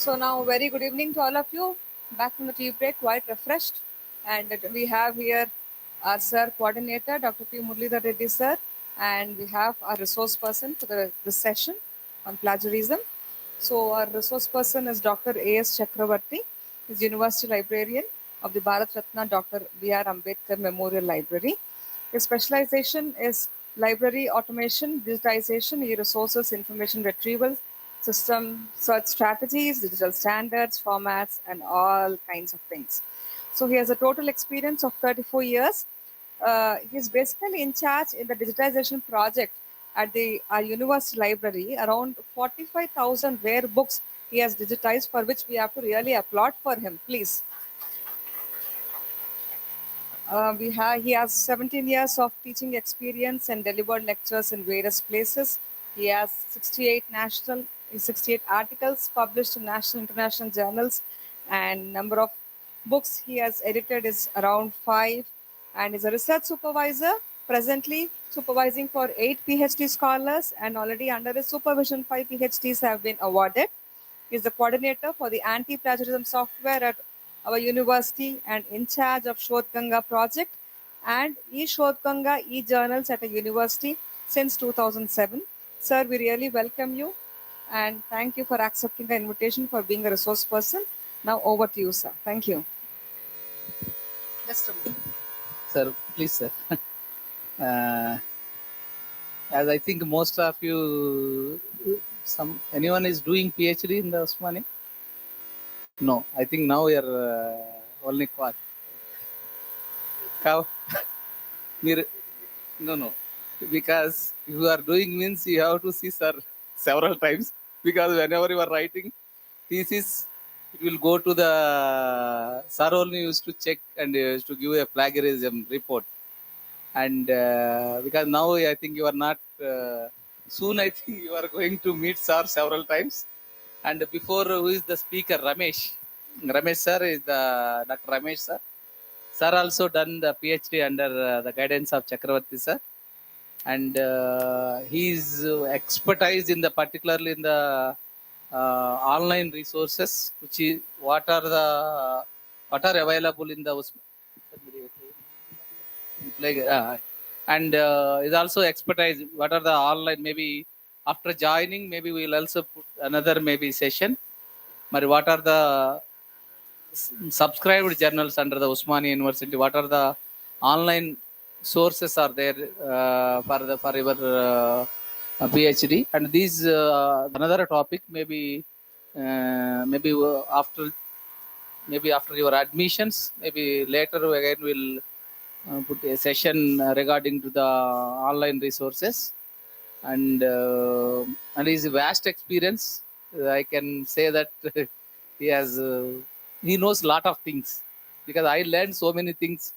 So now, very good evening to all of you. Back from the tea break, quite refreshed. And we have here our sir coordinator, Dr. P. Muralidhar Reddy sir, and we have our resource person for this session on plagiarism. So our resource person is Dr. A.S. Chakravarti, is University Librarian of the Bharat Ratna Dr. B.R. Ambedkar Memorial Library. His specialization is library automation, digitization, e-resources, information retrieval, system search strategies, digital standards, formats, and all kinds of things. So he has a total experience of 34 years. He's basically in charge in the digitization project at the university library. Around 45,000 rare books he has digitized, for which we have to really applaud for him, please. He has 17 years of teaching experience and delivered lectures in various places. He has 68 articles published in national international journals, and number of books he has edited is around 5, and is a research supervisor, presently supervising for 8 PhD scholars, and already under his supervision 5 PhDs have been awarded. He is the coordinator for the anti-plagiarism software at our university and in charge of Shodh Ganga project and e-Shodh Ganga e-journals at a university since 2007. Sir, we really welcome you and thank you for accepting the invitation, for being a resource person. Now over to you, sir. Thank you. Just a moment. Sir, please, sir. As I think most of you, anyone is doing PhD in the Osmania? No, I think now we are only quad. No, because you are doing means you have to see sir several times, because whenever you are writing thesis, it will go to the sir only used to check and used to give a plagiarism report. And because now I think you are not, soon I think you are going to meet sir several times. And before, who is the speaker? Ramesh. Ramesh sir is the Dr. Ramesh sir. Sir also done the PhD under the guidance of Chakravarti sir. And he is expertise in the, particularly in the online resources, which is what are available in the and is also expertise what are the online, maybe after joining maybe we'll also put another maybe session, but what are the subscribed journals under the Osmania University, what are the online sources are there for your PhD, and these another topic maybe after your admissions, maybe later again we'll put a session regarding to the online resources, and his vast experience. I can say that he knows a lot of things, because I learned so many things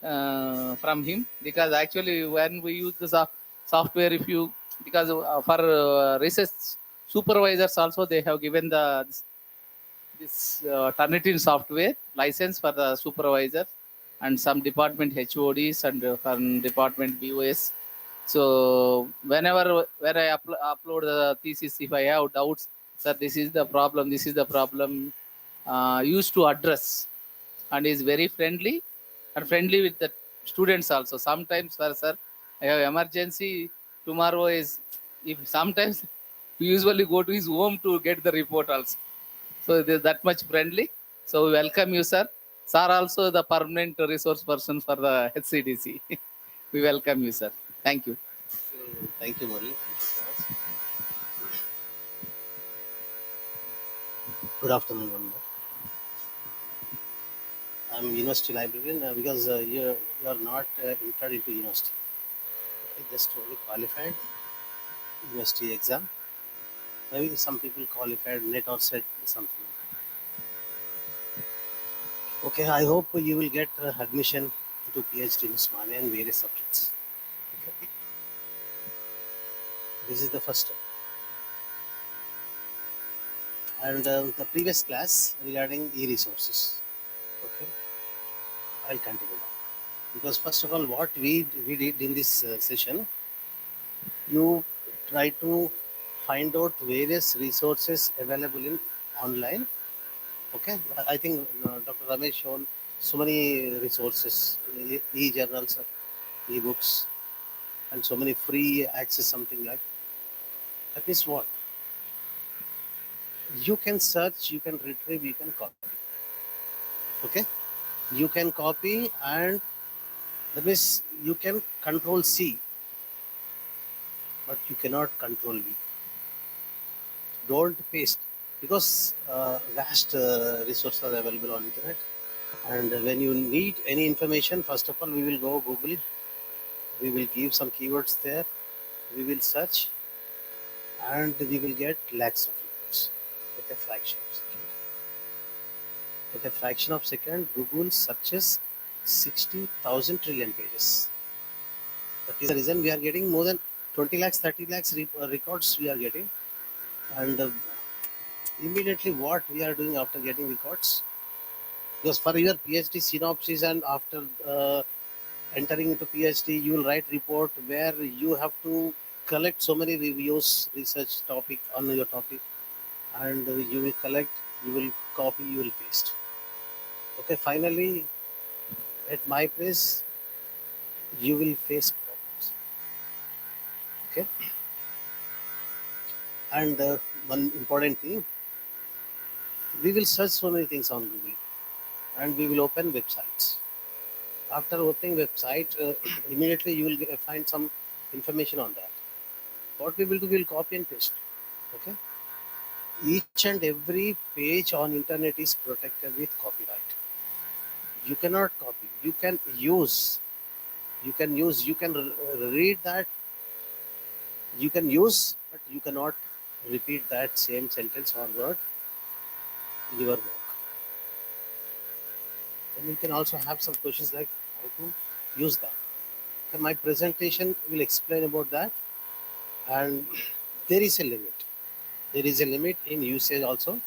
from him. Because actually, when we use the software, because for research supervisors also, they have given this Turnitin software license for the supervisor and some department HODs and from department BOS. So when I upload the thesis, if I have doubts, sir, this is the problem, used to address, and is very friendly and friendly with the students also. Sometimes, sir, I have emergency tomorrow is, if sometimes we usually go to his home to get the report also. So it is that much friendly. So we welcome you, sir. Sir also the permanent resource person for the HCDC. We welcome you, sir. Thank you. Thank you, Murali. Thank you so much. Good afternoon, Rana. I'm university librarian because you are not entered into university. I just only qualified university exam. Maybe some people qualified net or set something. Okay, I hope you will get admission to PhD in Osmania and various subjects. Okay. This is the first step. And the previous class regarding e-resources. Okay, I'll continue now. Because first of all, what we did in this session, you try to find out various resources available in online. Okay, I think Dr. Ramesh shown so many resources, e-journals, e-books, and so many free access, something like that. Means what? You can search, you can retrieve, you can copy. Okay, you can copy, and that means you can control C, but you cannot control V. Don't paste, because vast resources are available on internet. And when you need any information, first of all, we will go Google. We will give some keywords there. We will search, and we will get lakhs of reports at a fraction of second. At a fraction of second, Google searches 60,000 trillion pages. That is the reason we are getting more than 20 lakhs, 30 lakhs records we are getting. And immediately what we are doing after getting records, because for your PhD synopsis, and after entering into PhD, you will write report where you have to collect so many reviews, research topic on your topic, and you will collect, you will copy, you will paste. Okay, finally, at my place, you will face problems. Okay, and one important thing, we will search so many things on Google, and we will open websites. After opening website, immediately you will find some information on that. What we will do, we will copy and paste. Okay, each and every page on internet is protected with copyright. You cannot copy, you can use, you can read that, you can use, but you cannot repeat that same sentence or word in your work. And you can also have some questions like how to use that. Okay, my presentation will explain about that. And there is a limit, there is a limit in usage also.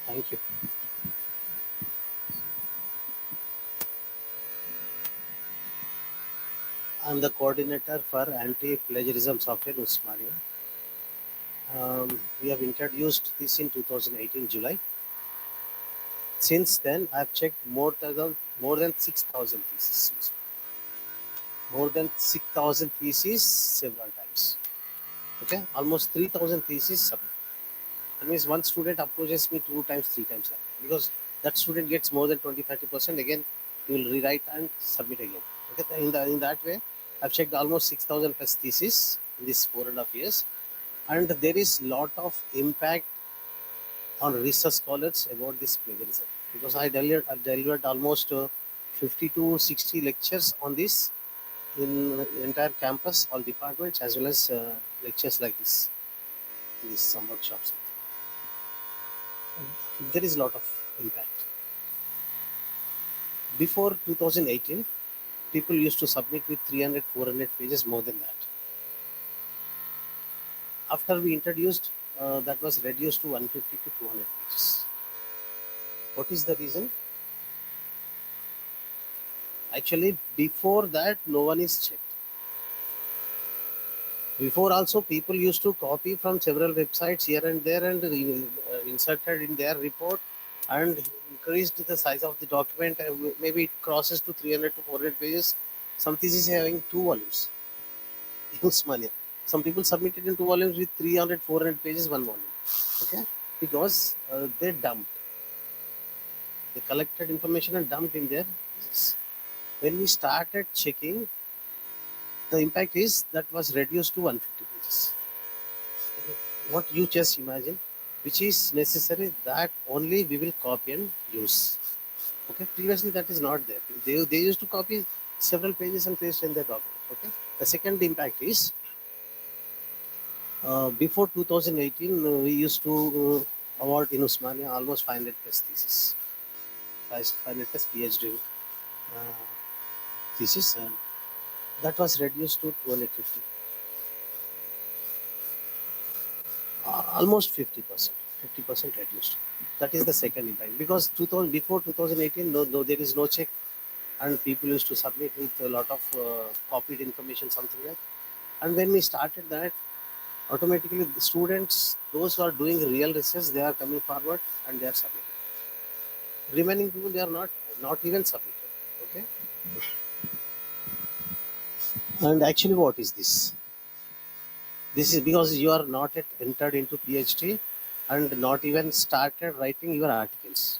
Thank you. I'm the coordinator for anti-plagiarism software in Osmania. We have introduced this in 2018 July. Since then, I've checked more than 6,000 theses. More than 6,000 theses several times. Okay, almost 3,000 theses submitted. That means one student approaches me 2 times, 3 times, like that, because that student gets more than 20-30%. Again, he will rewrite and submit again. Okay, in that way, I've checked almost 6,000 plus theses in this 4.5 years, and there is lot of impact on research scholars about this plagiarism, because I delivered almost 50 to 60 lectures on this in entire campus, all departments, as well as lectures like this, some workshops. There is a lot of impact. Before 2018, people used to submit with 300, 400 pages, more than that. After we introduced, that was reduced to 150 to 200 pages. What is the reason? Actually, before that, no one is checked. Before also, people used to copy from several websites here and there, and inserted in their report, and increased the size of the document. Maybe it crosses to 300 to 400 pages. Some thesis having 2 volumes. Osmania. Some people submitted in 2 volumes with 300, 400 pages, 1 volume. Okay, because they dumped. They collected information and dumped in their thesis. When we started checking, the impact is that was reduced to 150 pages. What you just imagine, which is necessary, that only we will copy and use. Okay, previously that is not there. They used to copy several pages and paste in their document. Okay, the second impact is, before 2018, we used to award in Osmania almost 500 plus theses. classified as PhD thesis, and that was reduced to 250, almost 50%. 50% reduced. That is the second impact, because 2000, before 2018, no, there is no check, and people used to submit with a lot of copied information, something like. And when we started that, automatically the students, those who are doing real research, they are coming forward and they are submitting. Remaining people, they are not even submitted. Okay. And actually, what is this? This is because you are not yet entered into PhD and not even started writing your articles.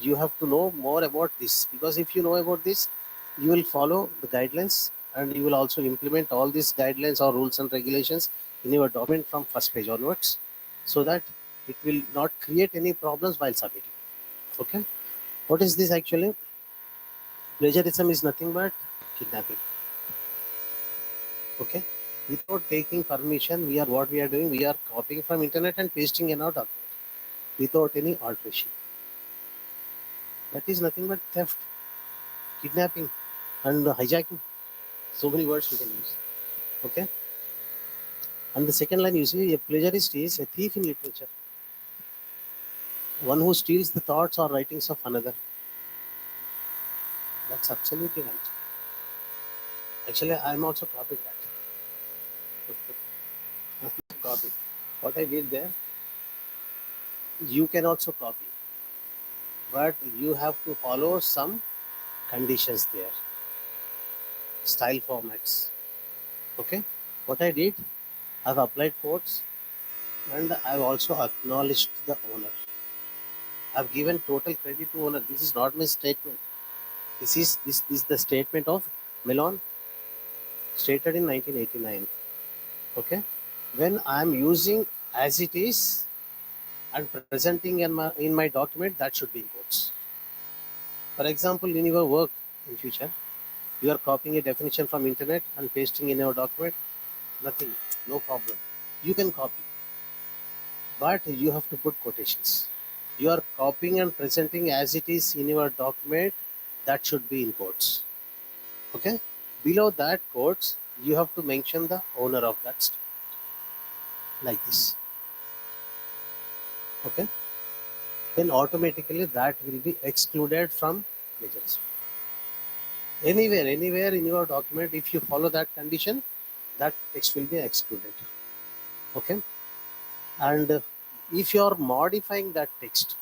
You have to know more about this, because if you know about this, you will follow the guidelines and you will also implement all these guidelines or rules and regulations in your document from first page onwards, so that it will not create any problems while submitting. Okay. What is this actually? Plagiarism is nothing but kidnapping. Okay. Without taking permission, what we are doing, we are copying from internet and pasting in our document without any alteration. That is nothing but theft, kidnapping, and hijacking. So many words we can use. Okay. And the second line, you see, a plagiarist is a thief in literature, one who steals the thoughts or writings of another. That's absolutely right. Actually, I'm also copied that. Copy. What I did there, you can also copy, but you have to follow some conditions there, style formats. Okay. What I did, I've applied quotes and I've also acknowledged the owner. I've given total credit to owner. This is not my statement. This is the statement of Melon, stated in 1989. Okay. When I'm using as it is and presenting in my document, that should be in quotes. For example, in your work in future, you are copying a definition from internet and pasting in your document. Nothing, no problem. You can copy, but you have to put quotations. You are copying and presenting as it is in your document, that should be in quotes. Okay. Below that quotes, you have to mention the owner of that statement, like this. Okay. Then automatically that will be excluded from plagiarism. Anywhere in your document, if you follow that condition, that text will be excluded. Okay. And if you are modifying that text,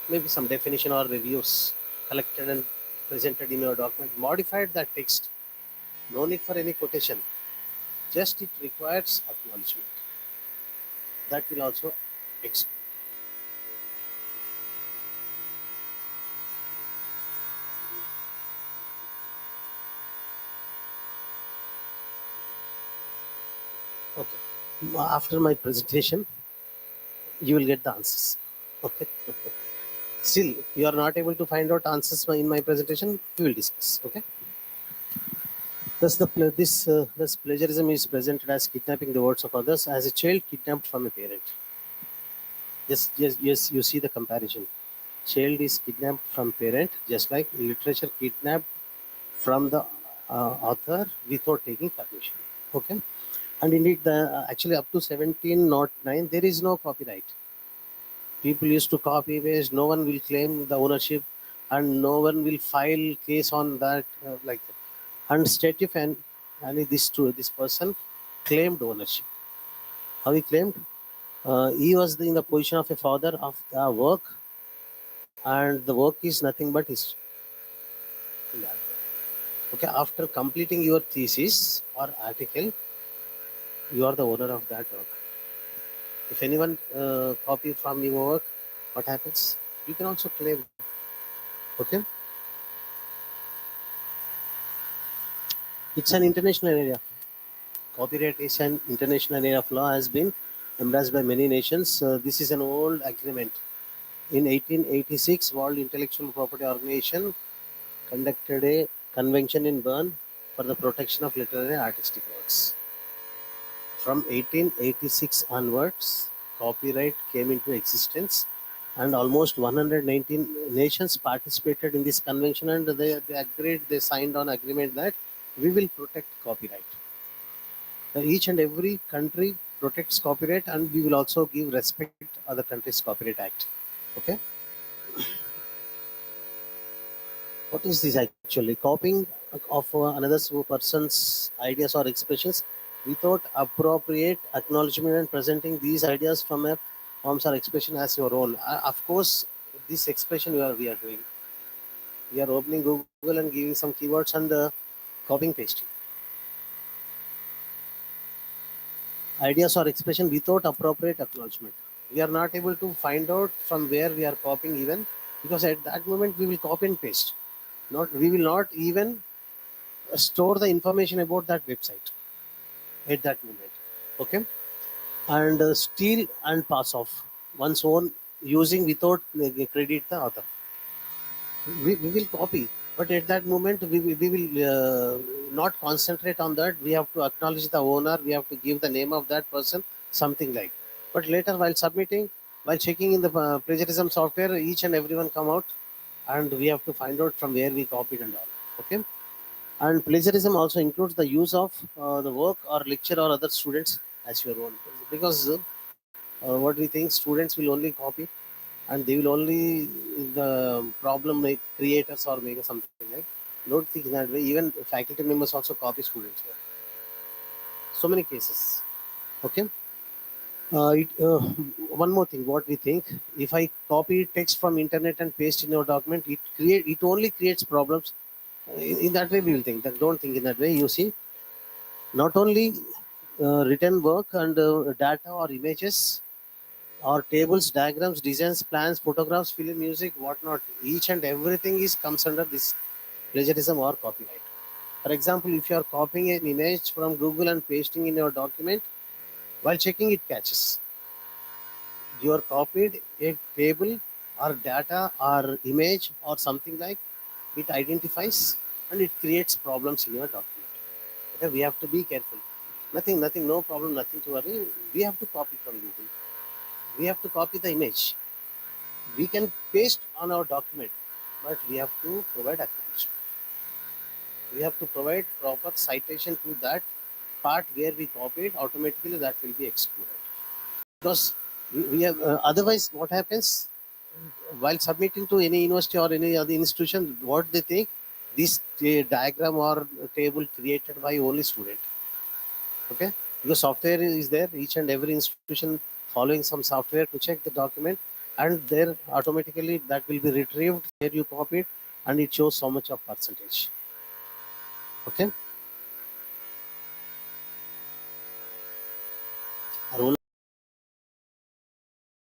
maybe some definition or reviews collected and presented in your document, modified that text, no need for any quotation, just it requires acknowledgement. That will also exclude. Okay. After my presentation, you will get the answers. Okay. Still, you are not able to find out answers in my presentation, we will discuss. Okay. Thus, thus plagiarism is presented as kidnapping the words of others, as a child kidnapped from a parent. Yes, you see the comparison. Child is kidnapped from parent, just like literature kidnapped from the author without taking permission. Okay. And indeed, actually up to 1709, there is no copyright. People used to copy paste. No one will claim the ownership, and no one will file case on that like that. And state if and this person claimed ownership. How he claimed? He was in the position of a father of the work, and the work is nothing but history. Okay, after completing your thesis or article, you are the owner of that work. If anyone copy from your work, what happens? You can also claim. Okay, it's an international area. Copyright is an international area of law, has been embraced by many nations. This is an old agreement. In 1886, World Intellectual Property Organization conducted a convention in Bern for the protection of literary and artistic works. From 1886 onwards, copyright came into existence, and almost 119 nations participated in this convention, and they signed on agreement that we will protect copyright. Each and every country protects copyright, and we will also give respect other countries' copyright act. Okay, what is this actually? Copying of another person's ideas or expressions without appropriate acknowledgement and presenting these ideas from a forms or expression as your own. Of course, this expression we are doing. We are opening Google and giving some keywords and copying pasting ideas or expression without appropriate acknowledgement. We are not able to find out from where we are copying even, because at that moment we will copy and paste. Not we will not even store the information about that website at that moment. Okay, and steal and pass off one's own using without credit the author. We will copy, but at that moment we will not concentrate on that. We have to acknowledge the owner, we have to give the name of that person, something like. But later, while submitting, while checking in the plagiarism software, each and everyone come out, and we have to find out from where we copied and all. Okay, and plagiarism also includes the use of the work or lecture or other students as your own, because what we think, students will only copy, and they will only the problem make creators or make something like. Don't think that way. Even faculty members also copy students here. So many cases. Okay. One more thing. What we think, if I copy text from internet and paste in your document, it only creates problems. In that way, we will think that. Don't think in that way. You see, not only written work and data or images or tables, diagrams, designs, plans, photographs, film, music, whatnot. Each and everything is comes under this plagiarism or copyright. For example, if you are copying an image from Google and pasting in your document, while checking it catches. You are copied a table or data or image or something like, it identifies and it creates problems in your document. Okay, we have to be careful. Nothing, no problem, nothing to worry. We have to copy from Google. We have to copy the image. We can paste on our document, but we have to provide acknowledgement. We have to provide proper citation to that part where we copied. Automatically that will be excluded, because we have otherwise what happens while submitting to any university or any other institution, what they think, this diagram or table created by only student. Okay, because software is there, each and every institution following some software to check the document, and there automatically that will be retrieved where you copied, and it shows so much of percentage. Okay, role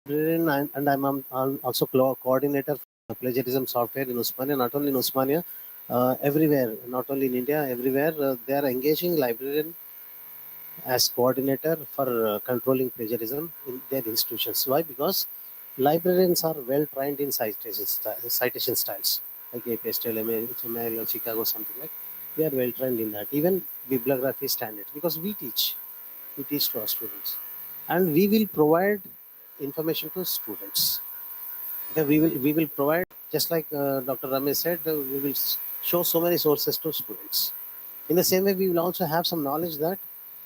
and I'm also coordinator for plagiarism software in Osmania. Not only in Osmania, everywhere, not only in India, everywhere they are engaging librarian as coordinator for controlling plagiarism in their institutions. Why? Because librarians are well trained in citation styles, like APSTL, ML, or Chicago, something like. We are well trained in that. Even bibliography standards, because we teach to our students, and we will provide information to students. Okay, we will provide, just like Dr. Ramesh said, we will show so many sources to students. In the same way, we will also have some knowledge that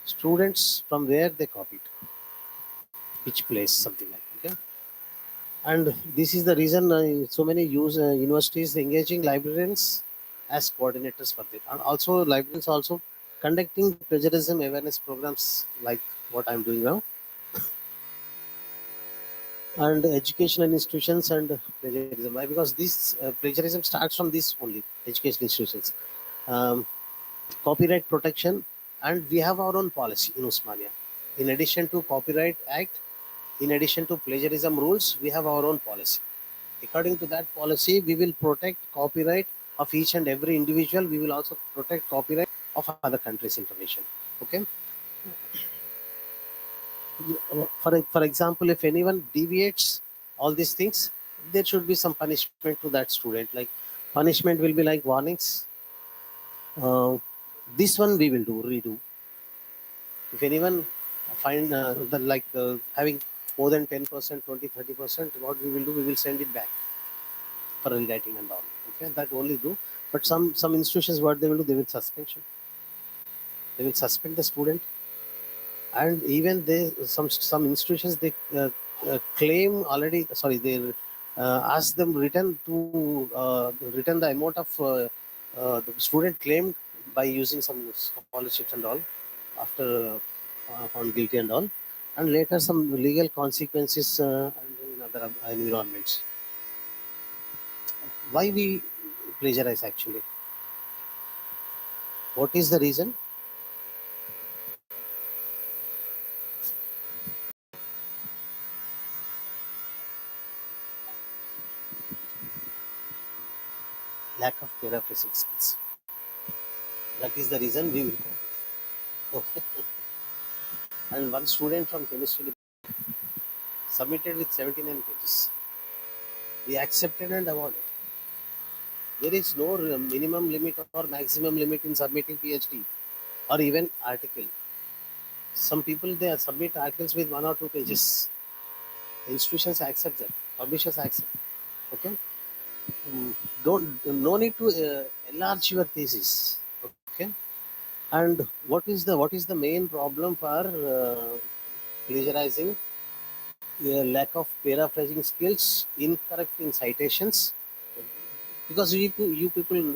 students from where they copied, which place, something like. Okay, and this is the reason so many universities engaging librarians as coordinators for that, and also librarians also conducting plagiarism awareness programs like what I'm doing now, and educational institutions and plagiarism. Why? Because this plagiarism starts from this only educational institutions. Um, Copyright protection, and we have our own policy in Osmania. In addition to Copyright Act, in addition to plagiarism rules, we have our own policy. According to that policy, we will protect copyright of each and every individual. We will also protect copyright of other countries' information. Okay. For example, if anyone deviates all these things, there should be some punishment to that student. Like punishment will be like warnings. Uh, this one we will redo. If anyone find having more than 10%, 20, 30%, what we will do, we will send it back for rewriting and all. Okay, that only do. But some institutions, what they will do, they will suspension. They will suspend the student, and even they some institutions they claim already. Sorry, they ask them return the amount of the student claimed by using some scholarships and all after found guilty and all, and later some legal consequences and in other environments. Why we plagiarize actually? What is the reason? Lack of paraphrasing skills. That is the reason we will go. Okay. And one student from chemistry submitted with 79 pages. We accepted and awarded. There is no minimum limit or maximum limit in submitting PhD or even article. Some people they submit articles with 1 or 2 pages. Institutions accept that. Publishers accept. Okay. No need to enlarge your thesis. Okay. And what is the main problem for plagiarizing? Lack of paraphrasing skills, incorrect in citations, because you people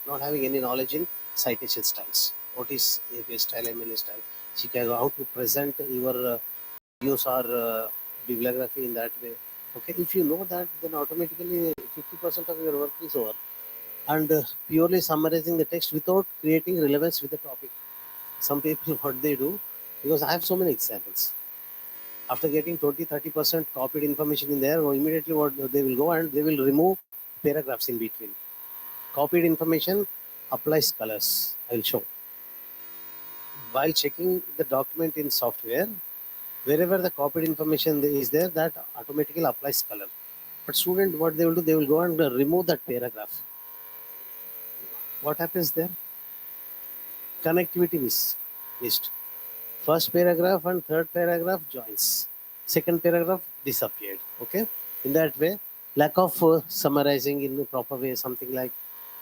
not having any knowledge in citation styles. What is APA style, MLA style, Chicago, how to present your use or bibliography in that way. Okay, if you know that, then automatically 50% of your work is over. And purely summarizing the text without creating relevance with the topic. Some people what they do, because I have so many examples. After getting 20-30% copied information in there, or immediately what they will go and they will remove paragraphs in between. Copied information applies colors. I will show. While checking the document in software, wherever the copied information is there, that automatically applies color. But student, what they will do, they will go and remove that paragraph. What happens there? Connectivity missed. First paragraph and third paragraph joins. Second paragraph disappeared. Okay, in that way, lack of summarizing in a proper way, something like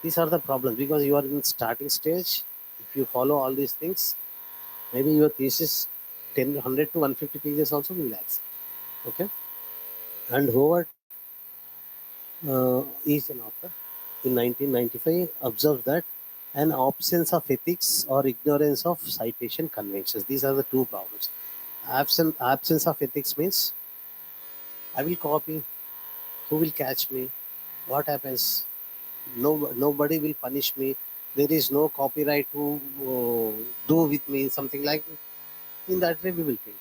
these are the problems, because you are in starting stage. If you follow all these things, maybe your thesis 100 to 150 pages also will accept. Okay, and Howard is an author in 1995 observed that an absence of ethics or ignorance of citation conventions. These are the two problems. Absence of ethics means I will copy. Who will catch me? What happens? Nobody will punish me. There is no copyright to do with me. Something like in that way we will think.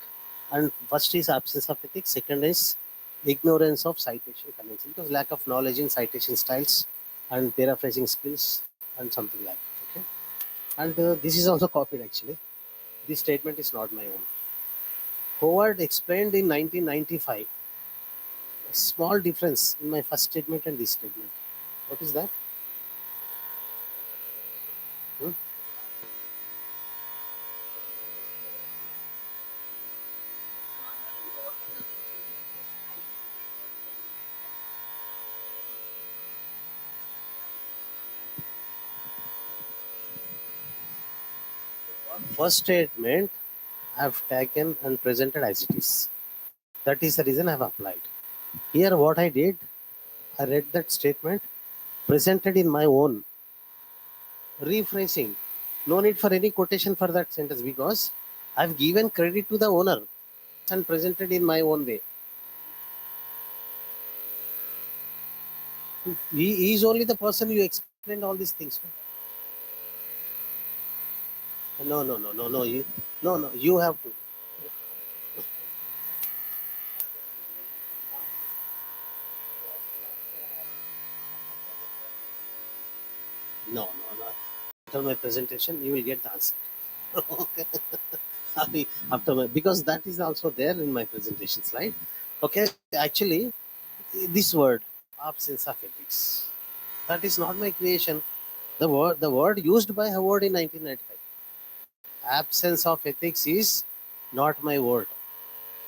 And first is absence of ethics. Second is ignorance of citation convention, because lack of knowledge in citation styles and paraphrasing skills and something like that. Okay. And this is also copied actually. This statement is not my own. Howard explained in 1995 a small difference in my first statement and this statement. What is that? Hmm? First statement I have taken and presented as it is. That is the reason I have applied. Here what I did, I read that statement, presented in my own, rephrasing. No need for any quotation for that sentence, because I've given credit to the owner and presented in my own way. He is only the person you explained all these things. No, no, no, no, no. No, you have to. No, no, no. After my presentation, you will get the answer. Okay. After my, because that is also there in my presentation slide. Okay. Actually, this word, absence of ethics, that is not my creation. The word used by Howard in 1995. Absence of ethics is not my word.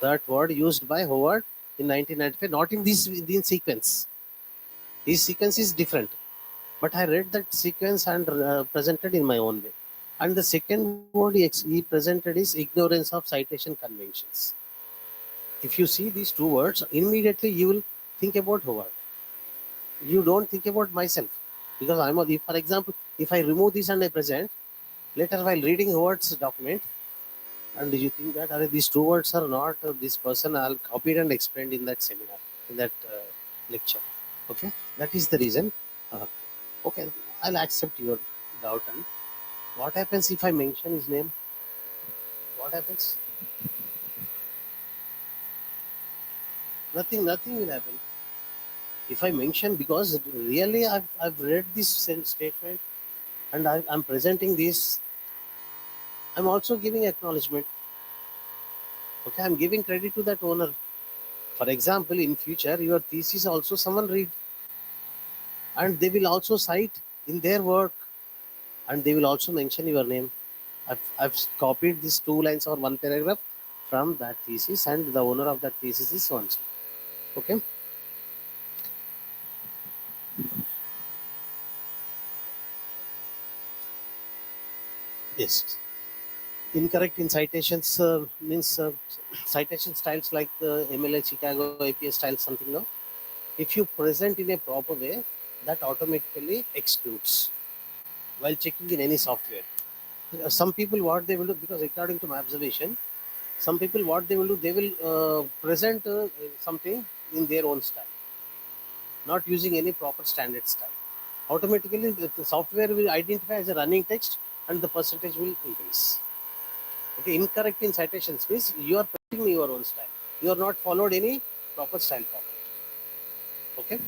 That word used by Howard in 1995, not in this in sequence. His sequence is different, but I read that sequence and presented in my own way. And the second word he presented is ignorance of citation conventions. If you see these two words, immediately you will think about Howard. You don't think about myself, because for example, if I remove this and I present later while reading Howard's document, and you think that these two words are not this person I'll copied and explained in that seminar, in that lecture. Okay, that is the reason. Uh, okay, I'll accept your doubt. And what happens if I mention his name? What happens? Nothing will happen. If I mention, because really I've read this statement and I'm presenting this, I'm also giving acknowledgement. Okay, I'm giving credit to that owner. For example, in future, your thesis also someone read, and they will also cite in their work, and they will also mention your name. I've copied these 2 lines or 1 paragraph from that thesis, and the owner of that thesis is so and so. Okay. Yes. Incorrect in citations means citation styles like MLA Chicago APA style something. No, if you present in a proper way, that automatically excludes while checking in any software. Some people what they will do, because according to my observation, some people what they will do, they will present something in their own style, not using any proper standard style. Automatically the software will identify as a running text and the percentage will increase. Okay, incorrect in citations means you are presenting your own style, you are not followed any proper style format. Okay.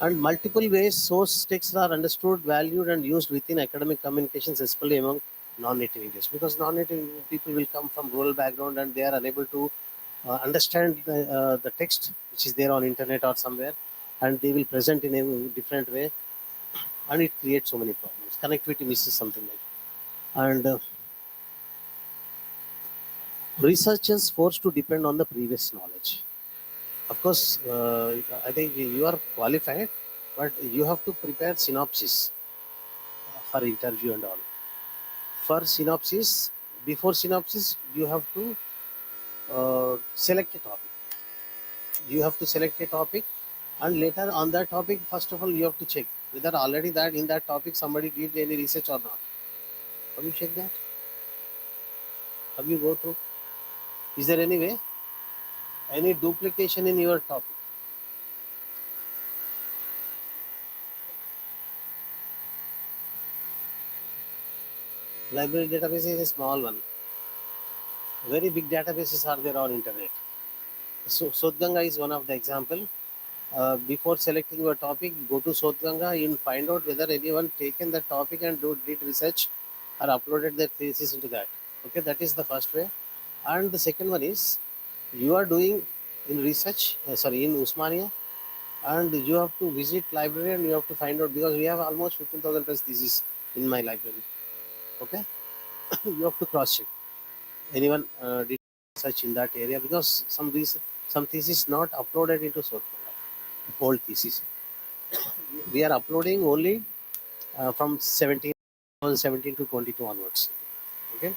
And multiple ways source texts are understood, valued, and used within academic communications, especially among non-native English, because non-native people will come from rural background and they are unable to understand the text which is there on internet or somewhere, and they will present in a different way, and it creates so many problems. Connectivity misses something like that. And researchers forced to depend on the previous knowledge. Of course, I think you are qualified, but you have to prepare synopsis for interview and all. For synopsis, before synopsis, you have to select a topic. You have to select a topic, and later on that topic, first of all, you have to check whether already that in that topic somebody did any research or not. Have you checked that? Have you go through? Is there any way? Any duplication in your topic? Library database is a small one. Very big databases are there on internet. So Sodganga is one of the example. Before selecting your topic, go to Sodganga, you'll find out whether anyone taken that topic and did research or uploaded their thesis into that. Okay, that is the first way. And the second one is, you are doing in research, in Osmania, and you have to visit library and you have to find out, because we have almost 15,000 plus thesis in my library. Okay, you have to cross check anyone did research in that area, because some thesis not uploaded into Sodganga, old thesis. We are uploading only from 2017 to 22 onwards. Okay.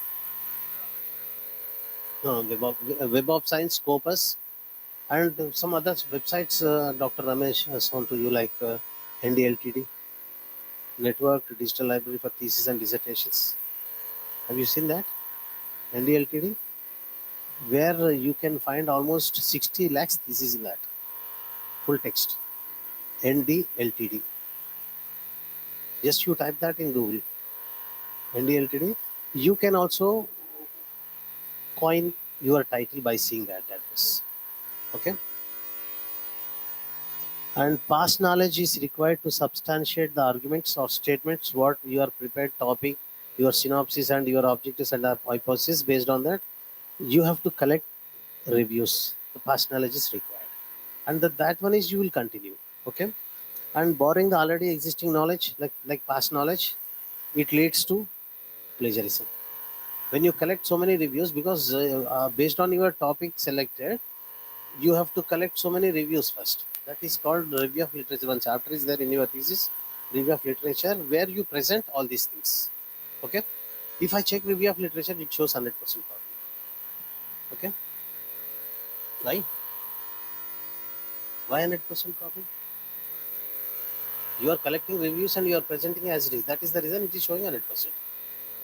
Web of Science, Scopus, and some other websites. Dr. Ramesh has shown to you, like NDLTD, Network Digital Library for Thesis and Dissertations. Have you seen that? NDLTD, where you can find almost 60 lakhs thesis in that, full text. NDLTD. Just you type that in Google. NDLTD. You can also coin your title by seeing that address. Okay. And past knowledge is required to substantiate the arguments or statements what your prepared topic, your synopsis, and your objectives and hypothesis. Based on that, you have to collect reviews. The past knowledge is required, and that one is you will continue. Okay. And borrowing the already existing knowledge, like past knowledge, it leads to plagiarism. When you collect so many reviews, because based on your topic selected, you have to collect so many reviews first. That is called review of literature. One chapter is there in your thesis, review of literature, where you present all these things. Okay. If I check review of literature, it shows 100% copy. Okay. Why? Why 100% copy? You are collecting reviews and you are presenting as it is. That is the reason it is showing 100%.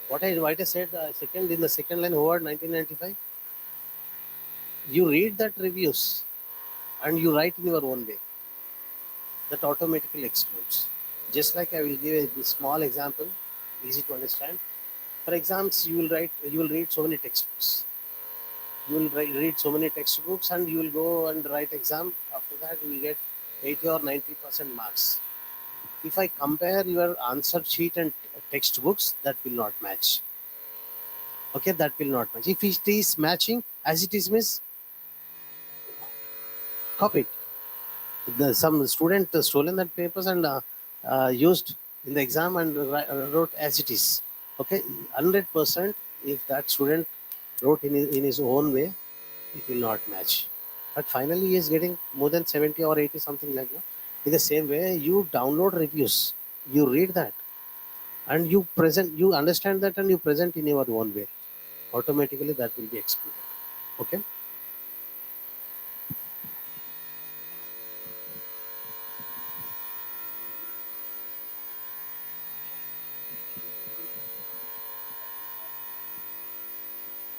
What I said second in the second line, Howard 1995. You read that reviews and you write in your own way. That automatically excludes. Just like I will give a small example, easy to understand. For exams, you will read so many textbooks. You will read so many textbooks and you will go and write exam. After that, you will get 80 or 90% marks. If I compare your answer sheet and textbooks, that will not match. Okay, that will not match. If it is matching as it is, miss, copy it. Some student stolen that papers and used in the exam and wrote as it is. Okay, 100%. If that student wrote in his own way, it will not match. But finally, he is getting more than 70 or 80, something like that. In the same way, you download reviews, you read that, and you present, you understand that, and you present in your own way. Automatically, that will be excluded. Okay.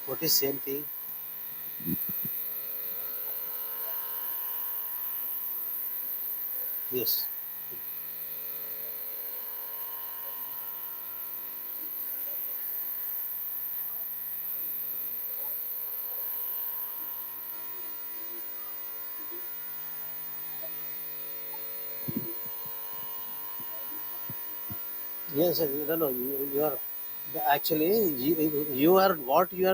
What is same thing? Yes. Yes, no, you are actually you are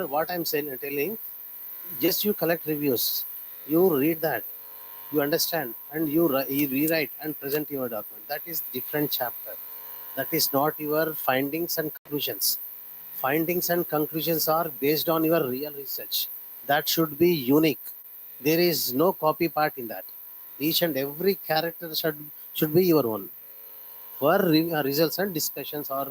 what I'm saying telling. Just you collect reviews, you read that, you understand, and you rewrite and present your document. That is different chapter. That is not your findings and conclusions. Findings and conclusions are based on your real research. That should be unique. There is no copy part in that. Each and every character should be your own. For results and discussions are.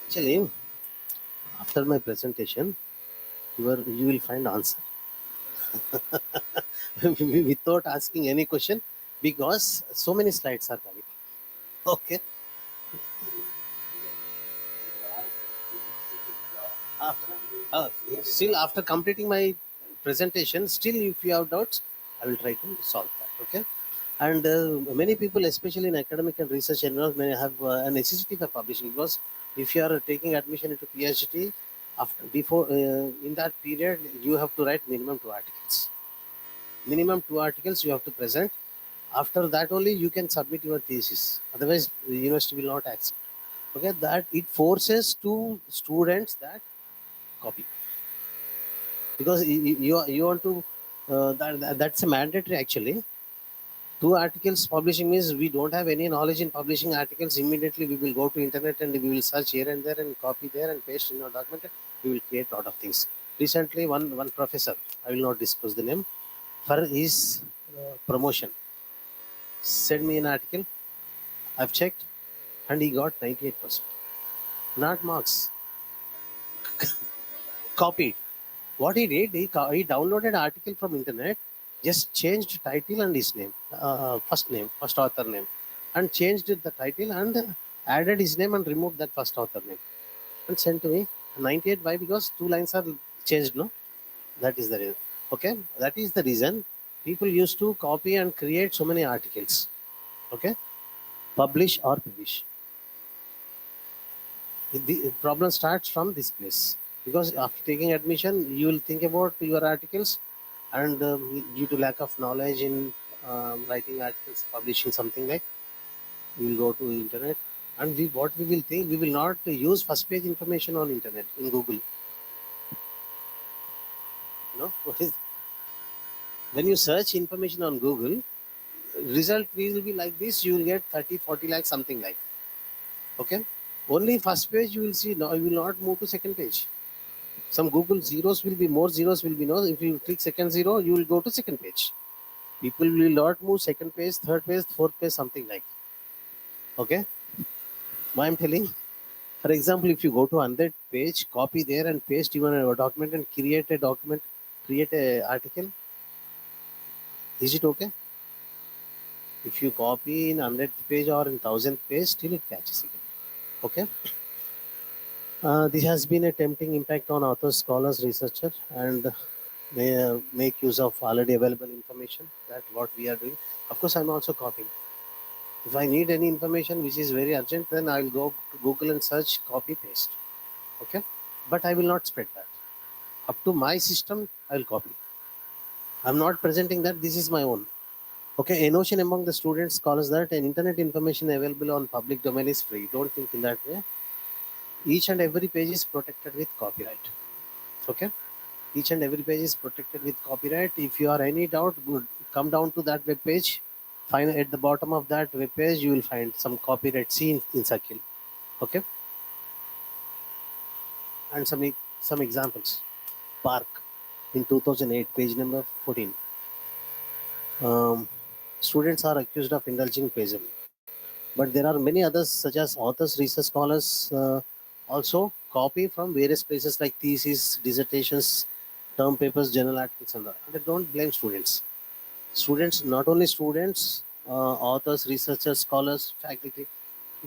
Actually, after my presentation, you will find answer without asking any question, because so many slides are coming. Okay. After, uh, still after completing my presentation, still if you have doubts, I will try to solve that. Okay. And many people, especially in academic and research environment, may have a necessity for publishing, because if you are taking admission into PhD, before in that period, you have to write minimum 2 articles. Minimum 2 articles you have to present. After that only you can submit your thesis. Otherwise, the university will not accept. Okay, that it forces to students that copy, because you want to that's a mandatory actually. 2 articles publishing means we don't have any knowledge in publishing articles. Immediately we will go to internet and we will search here and there and copy there and paste in our document. We will create a lot of things. Recently, one professor, I will not disclose the name, for his promotion, sent me an article. I've checked, and he got 98%. Not marks, copied. What he did, he downloaded an article from internet, just changed title and his name, first author name, and changed the title and added his name and removed that first author name and sent to me. 98. Why? Because 2 lines are changed, no? That is the reason. Okay, that is the reason people used to copy and create so many articles. Okay, publish or publish. The problem starts from this place, because after taking admission, you will think about your articles, and due to lack of knowledge in writing articles, publishing something like, we will go to internet, and what we will think, we will not use first page information on internet in Google. What is, when you search information on Google, result will be like this, you will get 30-40 lakhs, something like. Okay, only first page you will see. No, you will not move to second page. Some Google zeros will be more, zeros will be no. If you click second zero, you will go to second page. People will not move second page, third page, fourth page, something like. Okay, why I'm telling? For example, if you go to 100 page, copy there and paste even a document and create a document, create a article. Is it okay? If you copy in 100th page or in 1000th page, still it catches again. Okay. This has been a tempting impact on authors, scholars, researchers, and may make use of already available information. That what we are doing. Of course, I'm also copying. If I need any information which is very urgent, then I'll go to Google and search, copy, paste. Okay, but I will not spread that. Up to my system, I'll copy. I'm not presenting that this is my own. Okay, a notion among the students, scholars that an internet information available on public domain is free. Don't think in that way. Each and every page is protected with copyright. Okay, each and every page is protected with copyright. If you are any doubt, good, come down to that web page. Find at the bottom of that web page, you will find some copyright seen in circle. Okay, and some examples. Park in 2008, page number 14. Students are accused of indulging plagiarism, but there are many others such as authors, research scholars also copy from various places like theses, dissertations, term papers, journal articles, and that. And I don't blame students. Students, not only students, authors, researchers, scholars, faculty,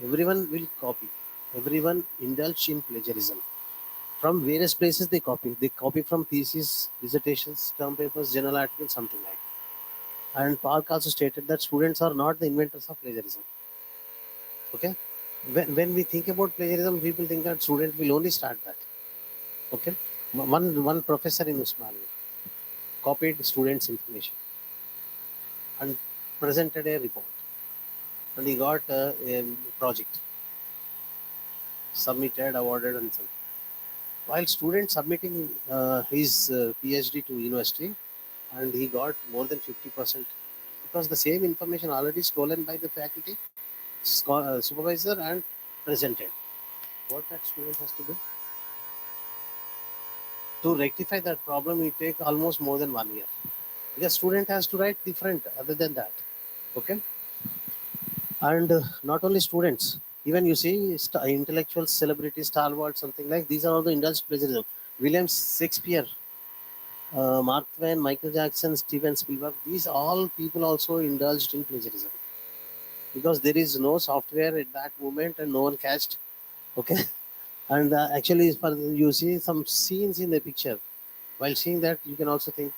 everyone will copy. Everyone indulge in plagiarism. From various places they copy. They copy from theses, dissertations, term papers, journal articles, something like. And Park also stated that students are not the inventors of plagiarism. Okay, when we think about plagiarism, people think that student will only start that. Okay, one professor in Osmania copied students' information and presented a report, and he got a project submitted, awarded, and so on. While student submitting his Ph.D. to university, and he got more than 50%, because the same information already stolen by the faculty, supervisor, and presented. What that student has to do to rectify that problem, it take almost more than 1 year, because student has to write different other than that. Okay, and not only students, even you see intellectuals, celebrities, stalwarts, something like, these are all the indulged plagiarism. William Shakespeare, Mark Twain, Michael Jackson, Steven Spielberg, these all people also indulged in plagiarism, because there is no software at that moment and no one catched. Okay, and actually, for you see some scenes in the picture. While seeing that, you can also think,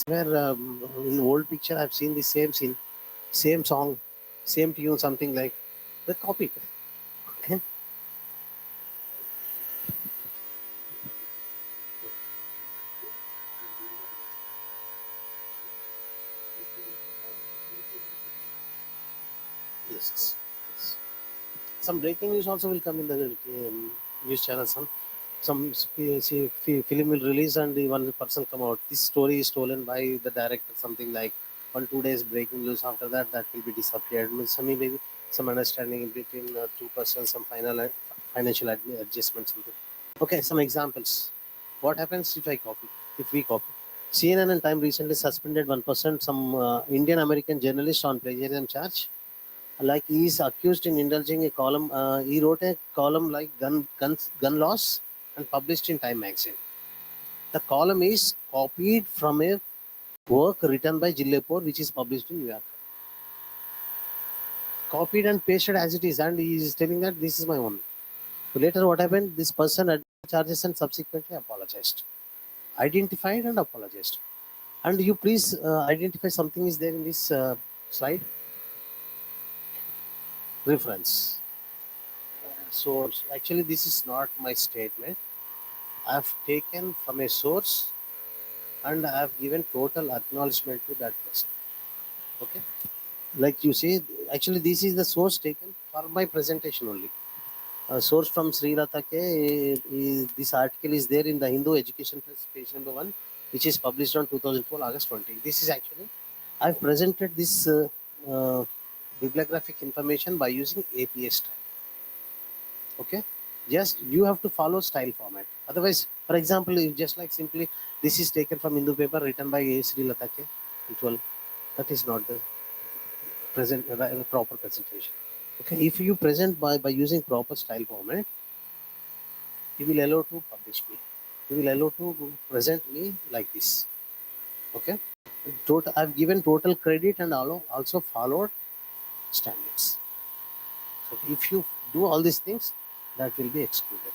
where in old picture I've seen the same scene, same song, same tune, something like, the copy. Okay, yes. Yes. Some breaking news also will come in the news channel. Film will release and the one person come out. This story is stolen by the director. Something like 1-2 days breaking news. After that, that will be disappeared. Means some maybe some understanding in between two persons, some financial adjustment, something. Okay, some examples. What happens if I copy? If we copy? CNN and Time recently suspended one person, some Indian American journalist, on plagiarism charge. Like, he is accused in indulging a column. He wrote a column like gun laws and published in Time magazine. The column is copied from a work written by Jillepur, which is published in New York. Copied and pasted as it is, and he is telling that this is my own. So later, what happened? This person charges and subsequently apologized. Identified and apologized. And you please identify something is there in this slide. Reference. Source. Actually, this is not my statement. I have taken from a source and I have given total acknowledgement to that person. Okay. Like you say, actually, this is the source taken for my presentation only. Source from Sri Lata Ke, this article is there in the Hindu Education Press, page number 1, which is published on 2012 August 20. This is actually, I've presented this bibliographic information by using APA style. Okay, just you have to follow style format. Otherwise, for example, if just like simply this is taken from Hindu paper written by Sri Lata Ke, 12, that is not the proper presentation. Okay, if you present by using proper style format, you will allow to publish me. You will allow to present me like this. Okay, total. I've given total credit and also followed standards. So if you do all these things, that will be excluded.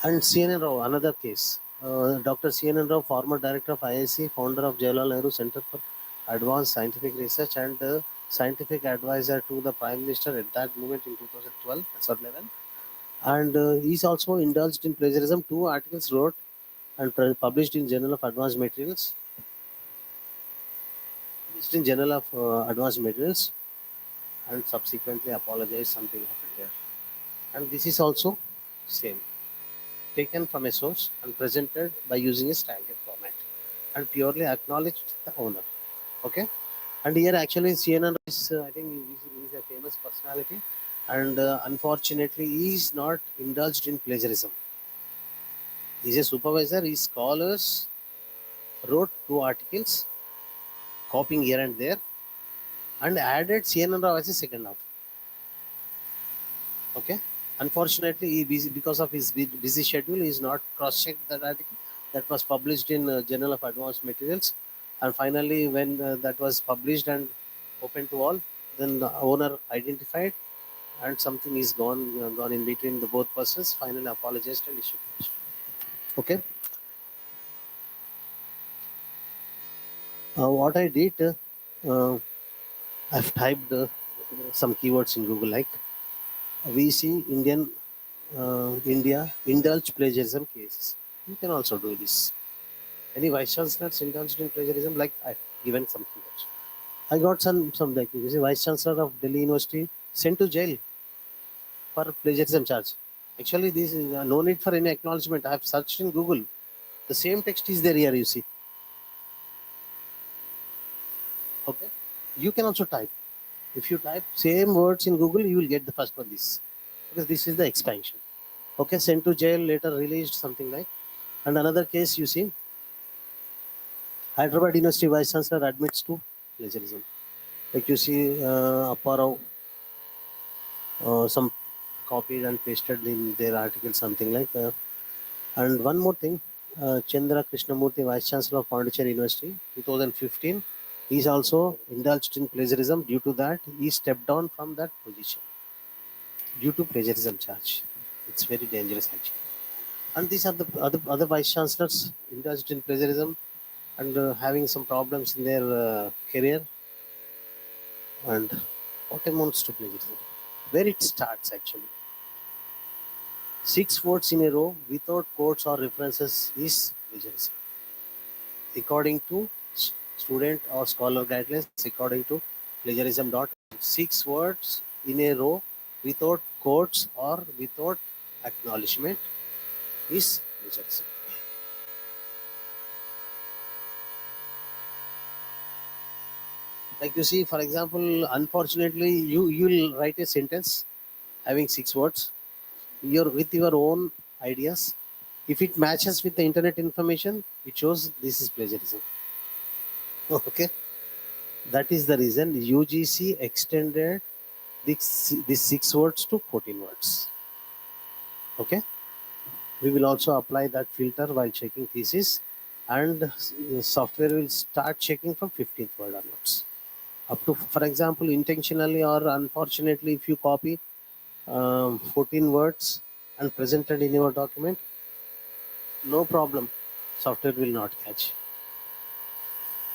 And CNN Rao, another case. Dr. CNN Rao, former director of IIC, founder of Jawaharlal Nehru Center for Advanced Scientific Research and scientific advisor to the Prime Minister at that moment in 2012, sub level. And he's also indulged in plagiarism. 2 articles wrote and published in Journal of Advanced Materials. Published in Journal of Advanced Materials, and subsequently apologized. Something happened there. And this is also same, taken from a source and presented by using a standard format and purely acknowledged the owner. Okay. And here actually CNN is, I think he is a famous personality, and unfortunately he is not indulged in plagiarism. He is a supervisor. His scholars wrote 2 articles, copying here and there, and added CNN Rao as a second author. Okay. Unfortunately, he busy, because of his busy schedule, he is not cross-checked that article that was published in Journal of Advanced Materials. And finally, when that was published and open to all, then the owner identified, and something is gone in between the both persons. Finally, apologized and issued post. Okay. What I did, I've typed some keywords in Google, like we see India indulge plagiarism cases. You can also do this. Any vice chancellors indulged in plagiarism? Like I've given some keywords. I got some like you see, vice chancellor of Delhi University sent to jail for plagiarism charge. Actually, this is no need for any acknowledgement. I have searched in Google. The same text is there here. You see. Okay. You can also type. If you type same words in Google, you will get the first one. This, because this is the expansion. Okay, sent to jail, later released, something like. And another case, you see, Hyderabad University Vice Chancellor admits to plagiarism. Like you see, Apparao, some copied and pasted in their article, something like. And one more thing, Chandra Krishnamurthy, Vice Chancellor of Pondicherry University, 2015, he is also indulged in plagiarism. Due to that, he stepped down from that position due to plagiarism charge. It's very dangerous actually. And these are the other vice chancellors indulged in plagiarism and having some problems in their career. And what amounts to plagiarism? Where it starts actually. 6 words in a row without quotes or references is plagiarism. According to student or scholar guidelines, according to plagiarism.com, 6 words in a row without quotes or without acknowledgement is plagiarism. Like you see, for example, unfortunately, you'll write a sentence having 6 words, with your own ideas. If it matches with the internet information, it shows this is plagiarism. Okay, that is the reason UGC extended these 6 words to 14 words. Okay, we will also apply that filter while checking thesis, and software will start checking from 15th word onwards. Up to, for example, intentionally or unfortunately, if you copy 14 words and presented in your document, no problem, software will not catch.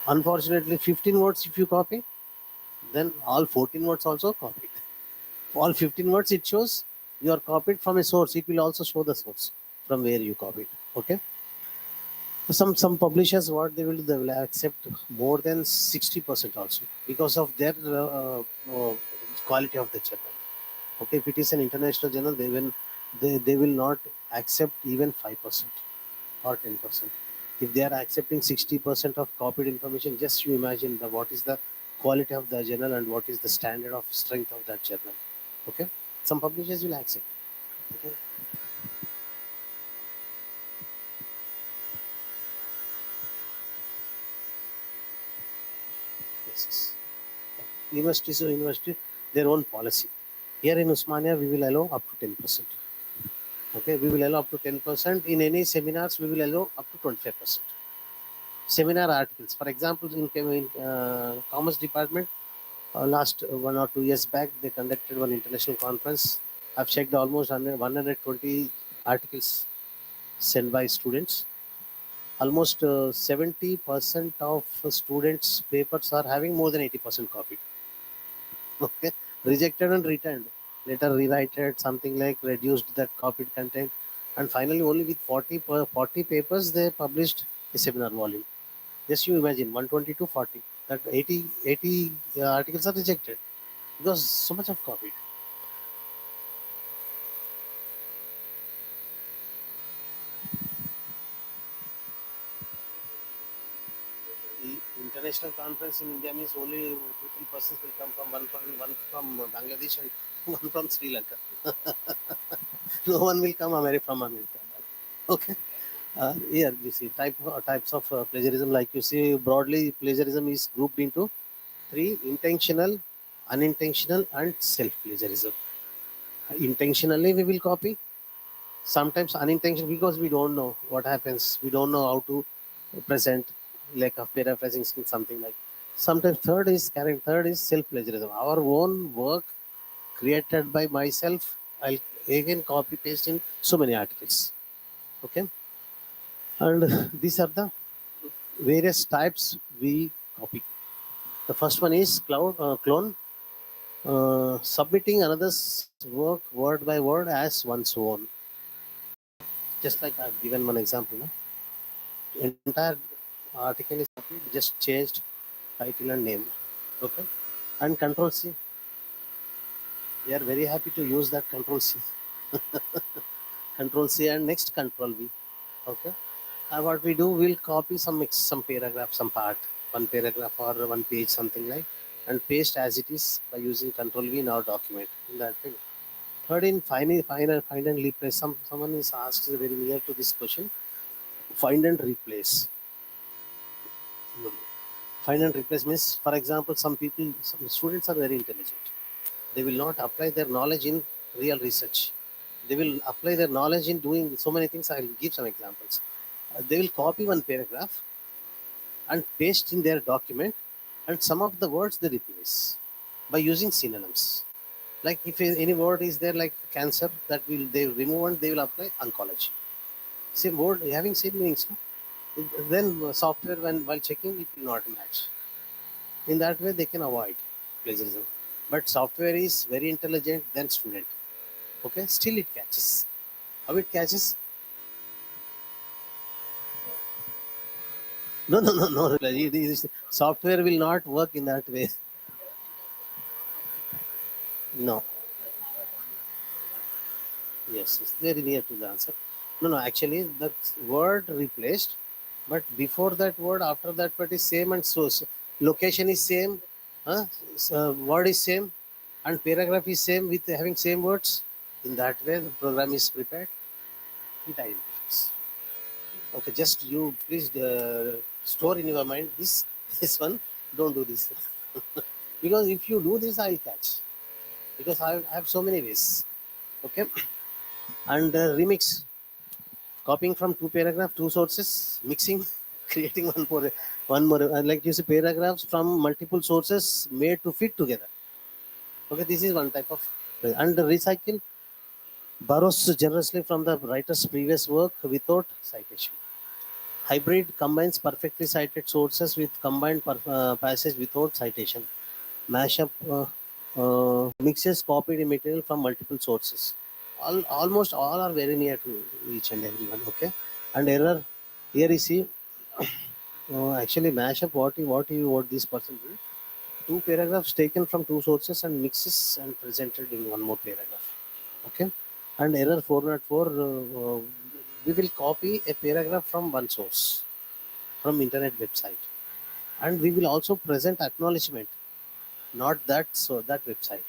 Unfortunately, 15 words if you copy, then all 14 words also copied. All 15 words it shows you are copied from a source. It will also show the source from where you copied. Okay. Some publishers, what they will do, they will accept more than 60% also because of their quality of the journal. Okay, if it is an international journal, they will not accept even 5% or 10%. If they are accepting 60% of copied information, just you imagine what is the quality of the journal and what is the standard of strength of that journal. Okay, some publishers will accept. Okay. Yes, yes. Universities or university, their own policy. Here in Osmania, we will allow up to 10%. Okay, we will allow up to 10%. In any seminars, we will allow up to 25%. Seminar articles, for example, in Commerce Department, last 1 or 2 years back, they conducted one international conference. I've checked almost 120 articles sent by students. Almost 70% of students' papers are having more than 80% copied. Okay, rejected and returned. Later rewritten something like reduced that copied content, and finally only with 40 papers they published a seminar volume. Just you imagine 120 to 40. That 80 articles are rejected because so much of copied. The international conference in India means only 2-3 persons will come from one from Bangladesh and one from Sri Lanka. No one will come from America. Okay. Here you see types of plagiarism. Like you see, broadly plagiarism is grouped into three: intentional, unintentional, and self plagiarism. Intentionally we will copy. Sometimes unintentional because we don't know what happens. We don't know how to present, like a paraphrasing skill, something like. Sometimes third is self plagiarism. Our own work created by myself, I'll again copy paste in so many articles. Okay, and these are the various types we copy. The first one is clone, submitting another's work word by word as one's own. Just like I've given one example. No? Entire article is copied, just changed title and name. Okay, and Control C. We are very happy to use that Control C. Control C and next Control V. Okay, and what we do, we'll copy some paragraph, some part, one paragraph or one page, something like, and paste as it is by using Control V in our document. In that way. Third, in find and replace. Someone is asked very near to this question. Find and replace. Find and replace means, for example, some students are very intelligent. They will not apply their knowledge in real research. They will apply their knowledge in doing so many things. I'll give some examples. They will copy one paragraph and paste in their document, and some of the words they replace by using synonyms. Like if any word is there like cancer, that will they remove and they will apply oncology. Same word having same meanings. No? Then software, while checking, it will not match. In that way, they can avoid plagiarism. But software is very intelligent than student. Okay, still it catches. How it catches? No. Software will not work in that way. No. Yes, it's very near to the answer. No. Actually, the word replaced, but before that word, after that word is same, and so location is same, word is same, and paragraph is same with having same words. In that way, the program is prepared. It identifies. Okay, just you please store in your mind this one. Don't do this because if you do this, I'll catch, because I have so many ways. Okay, and remix, copying from two paragraph, two sources, mixing, creating one more like you say paragraphs from multiple sources made to fit together. Okay, this is one type of. And recycle, Borrows generously from the writer's previous work without citation. Hybrid combines perfectly cited sources with combined passage without citation. Mashup mixes copied material from multiple sources. Almost all are very near to each and everyone. Okay, and error here you see. Actually, mashup what this person do. Two paragraphs taken from two sources and mixes and presented in one more paragraph. Okay, and error 404. We will copy a paragraph from one source from internet website, and we will also present acknowledgement, not that that website.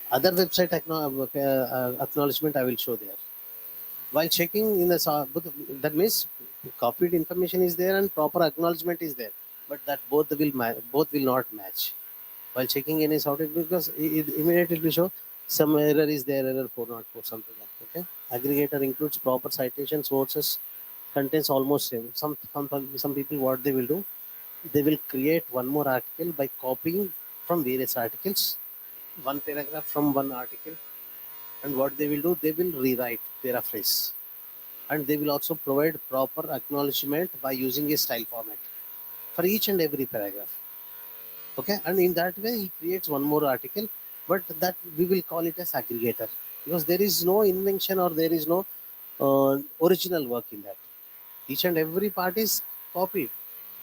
Other website acknowledgement I will show there. While checking in the that means copied information is there and proper acknowledgement is there, but that both will not match. While checking any software, because it immediately will show some error is there, error 404, something like that. Okay, aggregator includes proper citation sources, contains almost same. Some people what they will do, they will create one more article by copying from various articles, one paragraph from one article, and what they will do, they will rewrite, paraphrase, and they will also provide proper acknowledgement by using a style format for each and every paragraph. Okay, and in that way he creates one more article, but that we will call it as aggregator, because there is no invention or there is no original work in that. Each and every part is copied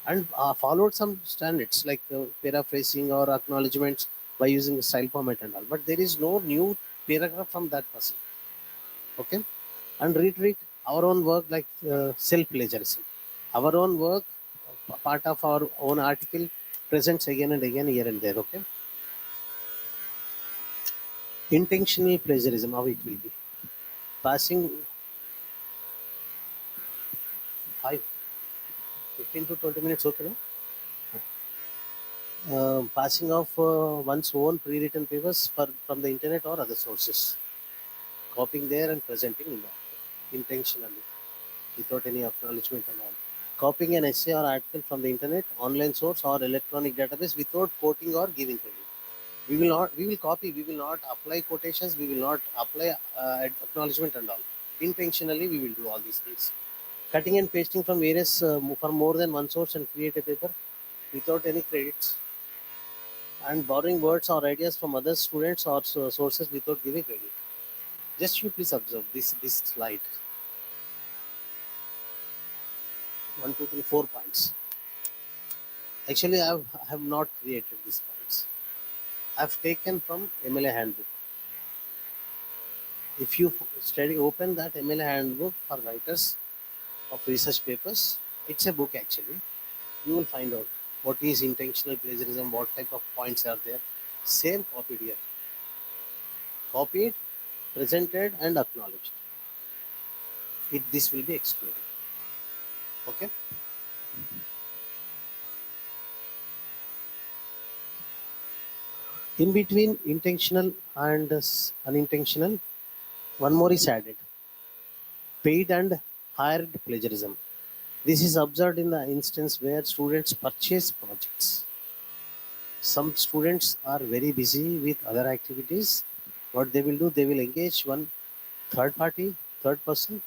and followed some standards like paraphrasing or acknowledgements by using a style format and all, but there is no new paragraph from that person. Okay, and retreat our own work like self plagiarism. Our own work, part of our own article, presents again and again here and there. Okay, intentional plagiarism, how it will be passing 15 to 20 minutes. Okay, no? Passing of one's own pre-written papers from the internet or other sources, copying there and presenting in that intentionally without any acknowledgement and all. Copying an essay or article from the internet, online source or electronic database without quoting or giving credit. We will copy, we will not apply quotations, we will not apply acknowledgement and all. Intentionally we will do all these things. Cutting and pasting from various from more than one source and create a paper without any credits, and borrowing words or ideas from other students or sources without giving credit. Just you please observe this slide. 1, 2, 3, 4 points. Actually, I have not created these points. I've taken from MLA handbook. If you open that MLA handbook for writers of research papers, it's a book actually. You will find out what is intentional plagiarism, what type of points are there. Same copied here. Copied, presented, and acknowledged. This will be excluded. Okay. In between intentional and unintentional, one more is added: paid and hired plagiarism. This is observed in the instance where students purchase projects. Some students are very busy with other activities. What they will do, they will engage one third person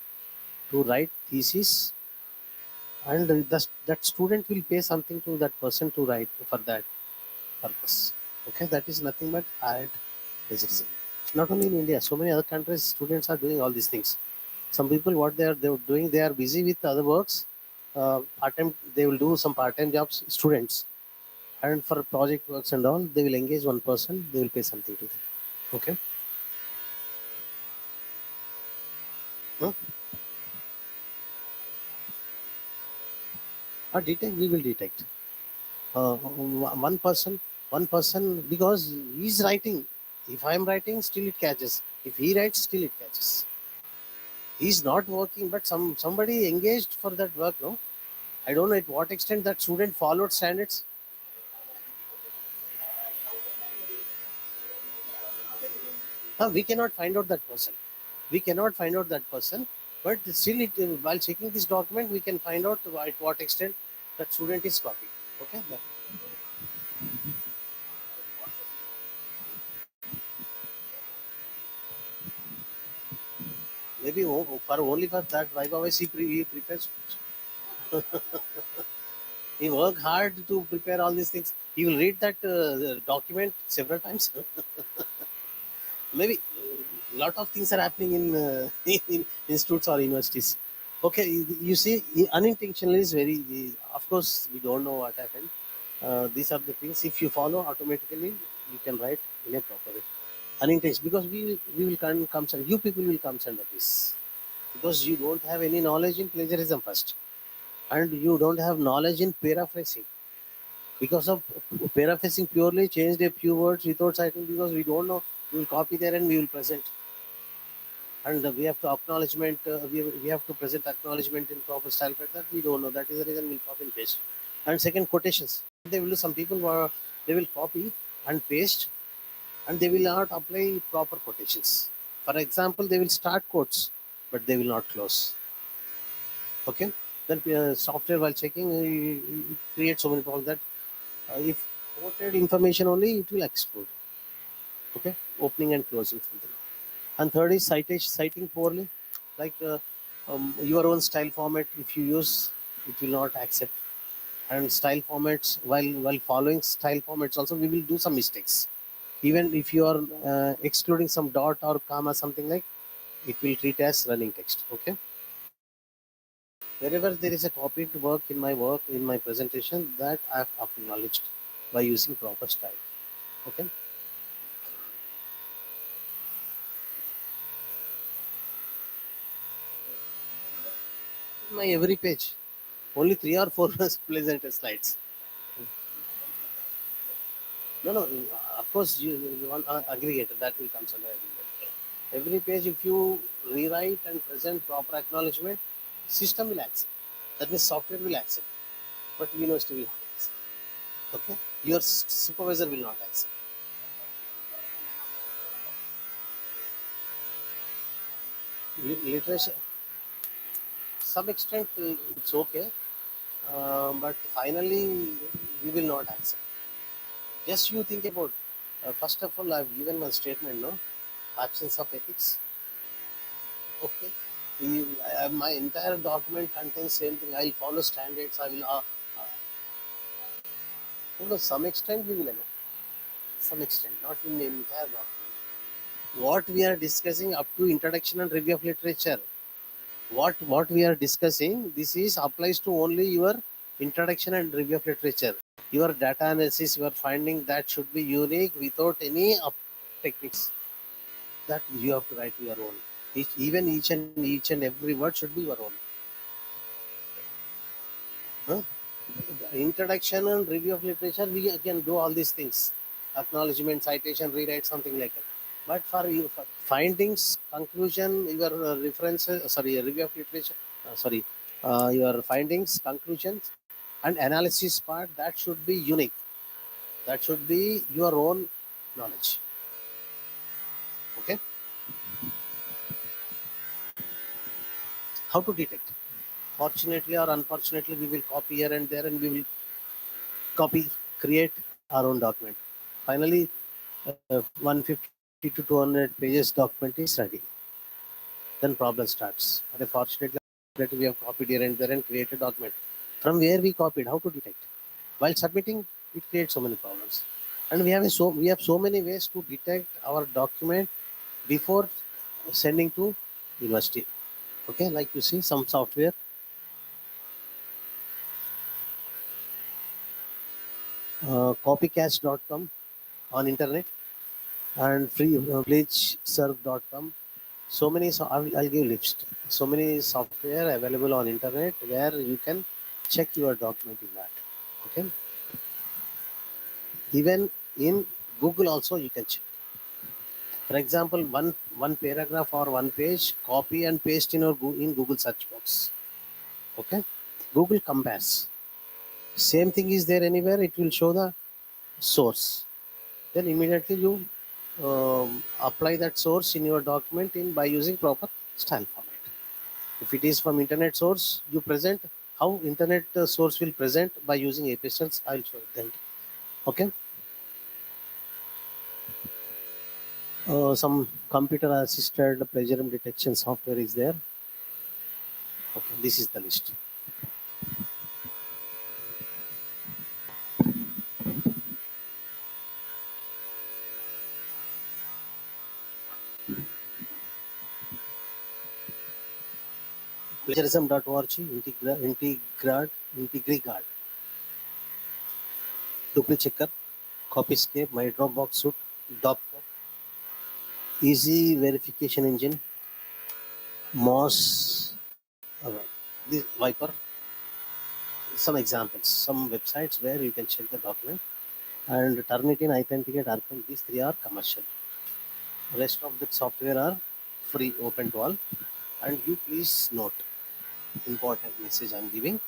to write thesis, and that student will pay something to that person to write for that purpose. Okay, that is nothing but hired plagiarism. Not only in India, so many other countries, students are doing all these things. Some people, what they're doing, they are busy with other works. Part-time, they will do some part-time jobs, students, and for project works and all, they will engage one person. They will pay something to them. Okay. Huh? Detect. We will detect. One person, because he's writing. If I am writing, still it catches. If he writes, still it catches. He's not working, but somebody engaged for that work. No, I don't know at what extent that student followed standards. We cannot find out that person. We cannot find out that person, but still, while checking this document, we can find out at what extent that student is copied. Okay. Maybe only for that Viva he prepares. He work hard to prepare all these things. He will read that document several times. Maybe a lot of things are happening in, in institutes or universities. Okay, you see, unintentionally is very. Of course, we don't know what happened. These are the things. If you follow automatically, you can write in a proper way. Unintentional, because we will come. You people will come under this, because you don't have any knowledge in plagiarism first, and you don't have knowledge in paraphrasing. Because of paraphrasing, purely changed a few words without citing, because we don't know, we will copy there and we will present, and we have to acknowledgement, we have to present acknowledgement in proper style, but that we don't know. That is the reason we'll copy and paste. And second, quotations. They will do, some people they will copy and paste, and they will not apply proper quotations. For example, they will start quotes, but they will not close. Okay, then software, while checking, it creates so many problems that if quoted information only, it will explode. Okay, opening and closing something. And third is citing poorly, like your own style format. If you use, it will not accept. And style formats, while following style formats, also we will do some mistakes. Even if you are excluding some dot or comma, something like, it will treat as running text. Okay, wherever there is a copied work in my presentation, that I have acknowledged by using proper style. Okay, my every page, only 3 or 4 presenter slides. No, of course, you want aggregator, that will come under aggregator. Every page, if you rewrite and present proper acknowledgement, system will accept. That means software will accept, but university will not accept. Okay, your supervisor will not accept. Literature, some extent, it's okay, but finally we will not accept. Just you think about. First of all, I've given my statement. No, absence of ethics. Okay. My entire document contains same thing. I'll follow standards. I will. Some extent we will know. Some extent, not in the entire document. What we are discussing up to introduction and review of literature. What we are discussing, this is applies to only your introduction and review of literature. Your data analysis, your finding, that should be unique without any techniques. That you have to write your own. Each and every word should be your own. Huh? Introduction and review of literature, we can do all these things: acknowledgement, citation, rewrite, something like that. But for findings, conclusion, your references, review of literature, your findings, conclusions, and analysis part, that should be unique. That should be your own knowledge. Okay. How to detect? Fortunately or unfortunately, we will copy here and there, and we will create our own document. Finally, 150 to 200 pages document is ready. Then problem starts. And fortunately, we have copied here and there and created document. From where we copied, how to detect? While submitting, it creates so many problems. And we have so many ways to detect our document before sending to university. Okay, like you see, some software. Copycast.com on internet, and free villageserve.com. So many, I'll give list. So many software available on internet where you can check your document in that. Okay, even in Google also you can check. For example, one paragraph or one page, copy and paste in your in Google search box. Okay, Google compares. Same thing is there anywhere, it will show the source. Then immediately you apply that source in your document in by using proper style format. If it is from internet source, you present how internet source will present by using epistles. I'll show it then. Okay. Some computer assisted plagiarism detection software is there. Okay, this is the list. Plagiarism.org, Integrigard, Duplichecker, Copyscape, My Dropbox Suite, Docker, Easy Verification Engine, Moss, this Viper. Some examples, some websites where you can check the document, and Turnitin, Authenticate, Archon. These three are commercial. Rest of the software are free, open to all. And you please note, important message I'm giving.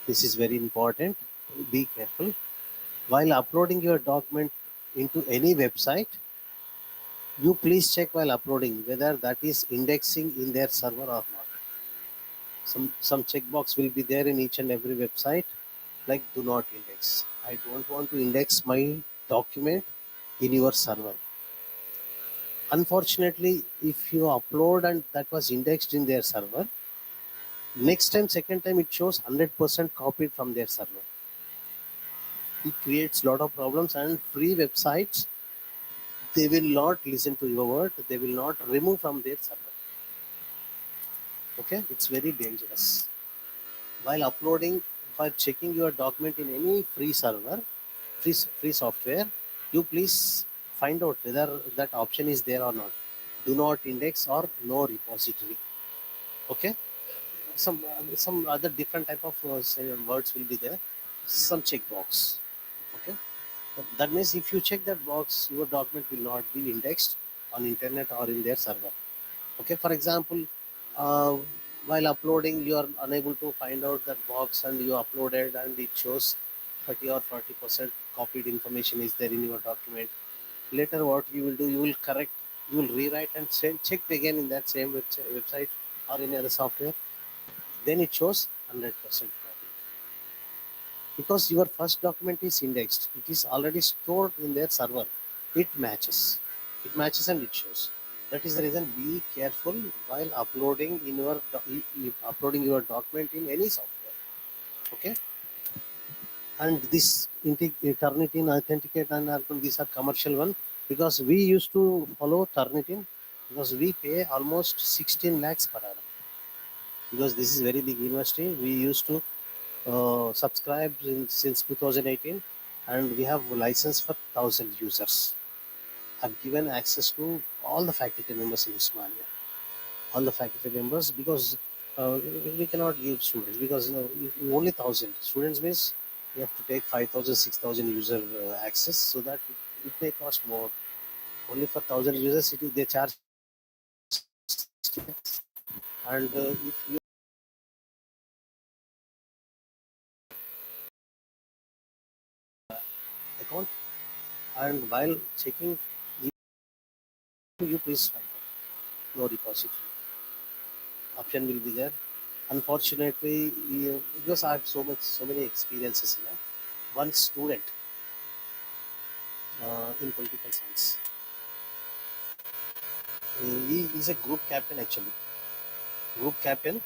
This is very important. Be careful while uploading your document into any website. You please check while uploading whether that is indexing in their server or not. Some checkbox will be there in each and every website, like do not index. I don't want to index my document in your server. Unfortunately, if you upload and that was indexed in their server, next time, second time, it shows 100% copied from their server. It creates a lot of problems, and free websites, they will not listen to your word. They will not remove from their server. Okay, it's very dangerous. While uploading, while checking your document in any free server, free software, you please find out whether that option is there or not. Do not index or no repository. Okay, some other different type of words will be there. Some checkbox. Okay, that means if you check that box, your document will not be indexed on internet or in their server. Okay, for example, uh, while uploading, you are unable to find out that box, and you uploaded and it shows 30 or 40% copied information is there in your document. Later what you will do, you will correct, you will rewrite and check again in that same website or any other software. Then it shows 100% copied, because your first document is indexed. It is already stored in their server. It matches and it shows. That is the reason, be careful while uploading in your uploading your document in any software. Okay, and this Turnitin, Authenticate, and Archon, these are commercial one, because we used to follow Turnitin because we pay almost 16 lakhs per annum, because this is very big university. We used to subscribe since 2018, and we have license for 1,000 users. Have given access to all the faculty members in Osmania, all the faculty members, because we cannot give students, because only 1,000 students means you have to take 5,000, 6,000 user access, so that it may cost more. Only for 1,000 users, they charge 60 lakhs. And if you account, and while checking, you please find out no repository option will be there. Unfortunately, because I have so many experiences here. One student in political science, he is a group captain actually. Group captain,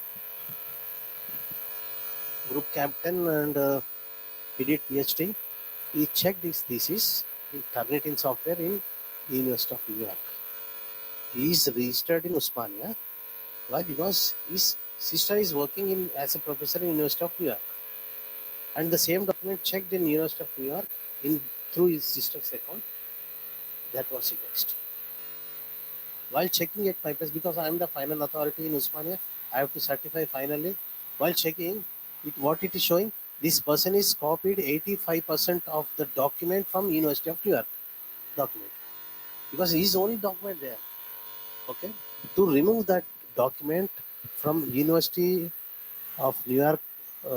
and he did PhD. He checked his thesis in Turnitin software in University of New York. He is registered in Osmania. Why? Because his sister is working as a professor in University of New York, and the same document checked in University of New York through his sister's account, that was indexed. While checking at my place, because I am the final authority in Usmania, I have to certify finally. While checking it, what it is showing, this person is copied 85% of the document from University of New York document, because his only document there. Okay, to remove that document from University of New York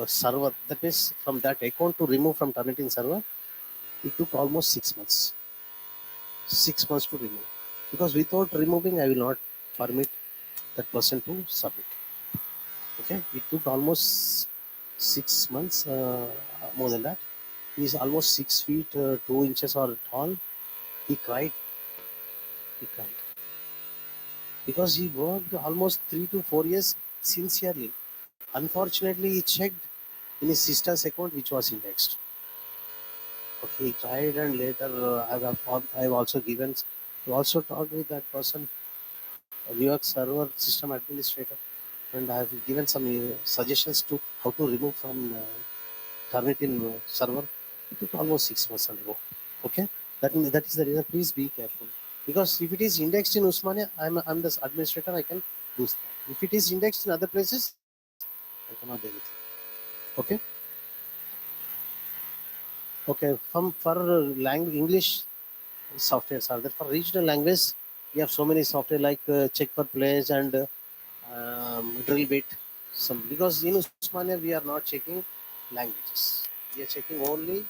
server, that means from that account, to remove from Turnitin server, it took almost 6 months. 6 months to remove, because without removing, I will not permit that person to submit. Okay, it took almost 6 months, more than that. He is almost 6 feet 2 inches or tall. He cried. You can't. Because he worked almost 3 to 4 years sincerely. Unfortunately, he checked in his sister's account which was indexed. Okay, he tried, and later I've also given, we also talked with that person, a New York server system administrator, and I've given some suggestions to how to remove from Turnitin server. It took almost 6 months ago. Okay, that is the reason. Please be careful, because if it is indexed in Usmania, I'm the administrator. I can do that. If it is indexed in other places, I cannot do anything. Okay. Okay. For language English softwares are there. For regional language, we have so many software like check for place and drill bit. Some, because in Usmania we are not checking languages. We are checking only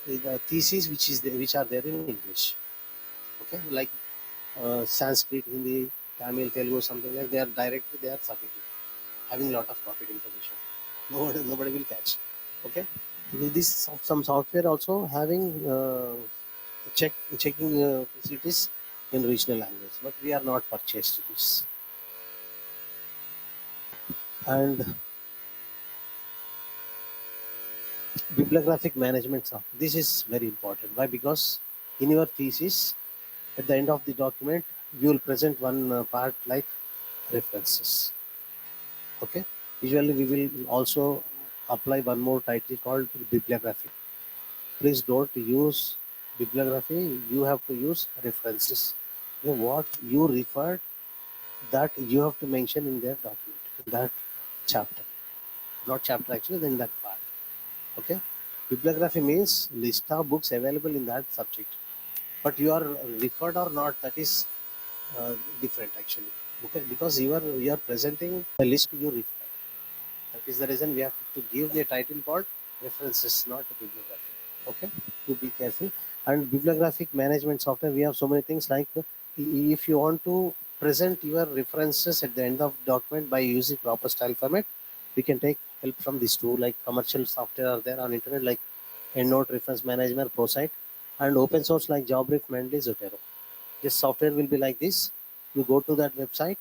the theses which are there in English. Okay, like Sanskrit, Hindi, Tamil, Telugu, something like, they are directly they are submitting, having lot of copied information. Nobody will catch. Okay, this some software also having checking facilities in regional language, but we are not purchased this. And bibliographic management software, this is very important. Why? Because in your thesis, at the end of the document, you will present one part like references. Okay, usually we will also apply one more title called bibliography. Please don't use bibliography, you have to use references. You know, what you referred, that you have to mention in their document, in that chapter, not chapter actually, then that part. Okay, bibliography means list of books available in that subject, but you are referred or not, that is different actually. Okay, because you are presenting a list you referred. That is the reason we have to give the title called references, not bibliography. Okay, to be careful. And bibliographic management software, we have so many things like if you want to present your references at the end of document by using proper style format, we can take help from this tool. Like commercial software are there on internet, like EndNote, Reference Management, ProSite, and open source like JobRef, Mendeley, Zotero. This software will be like this. You go to that website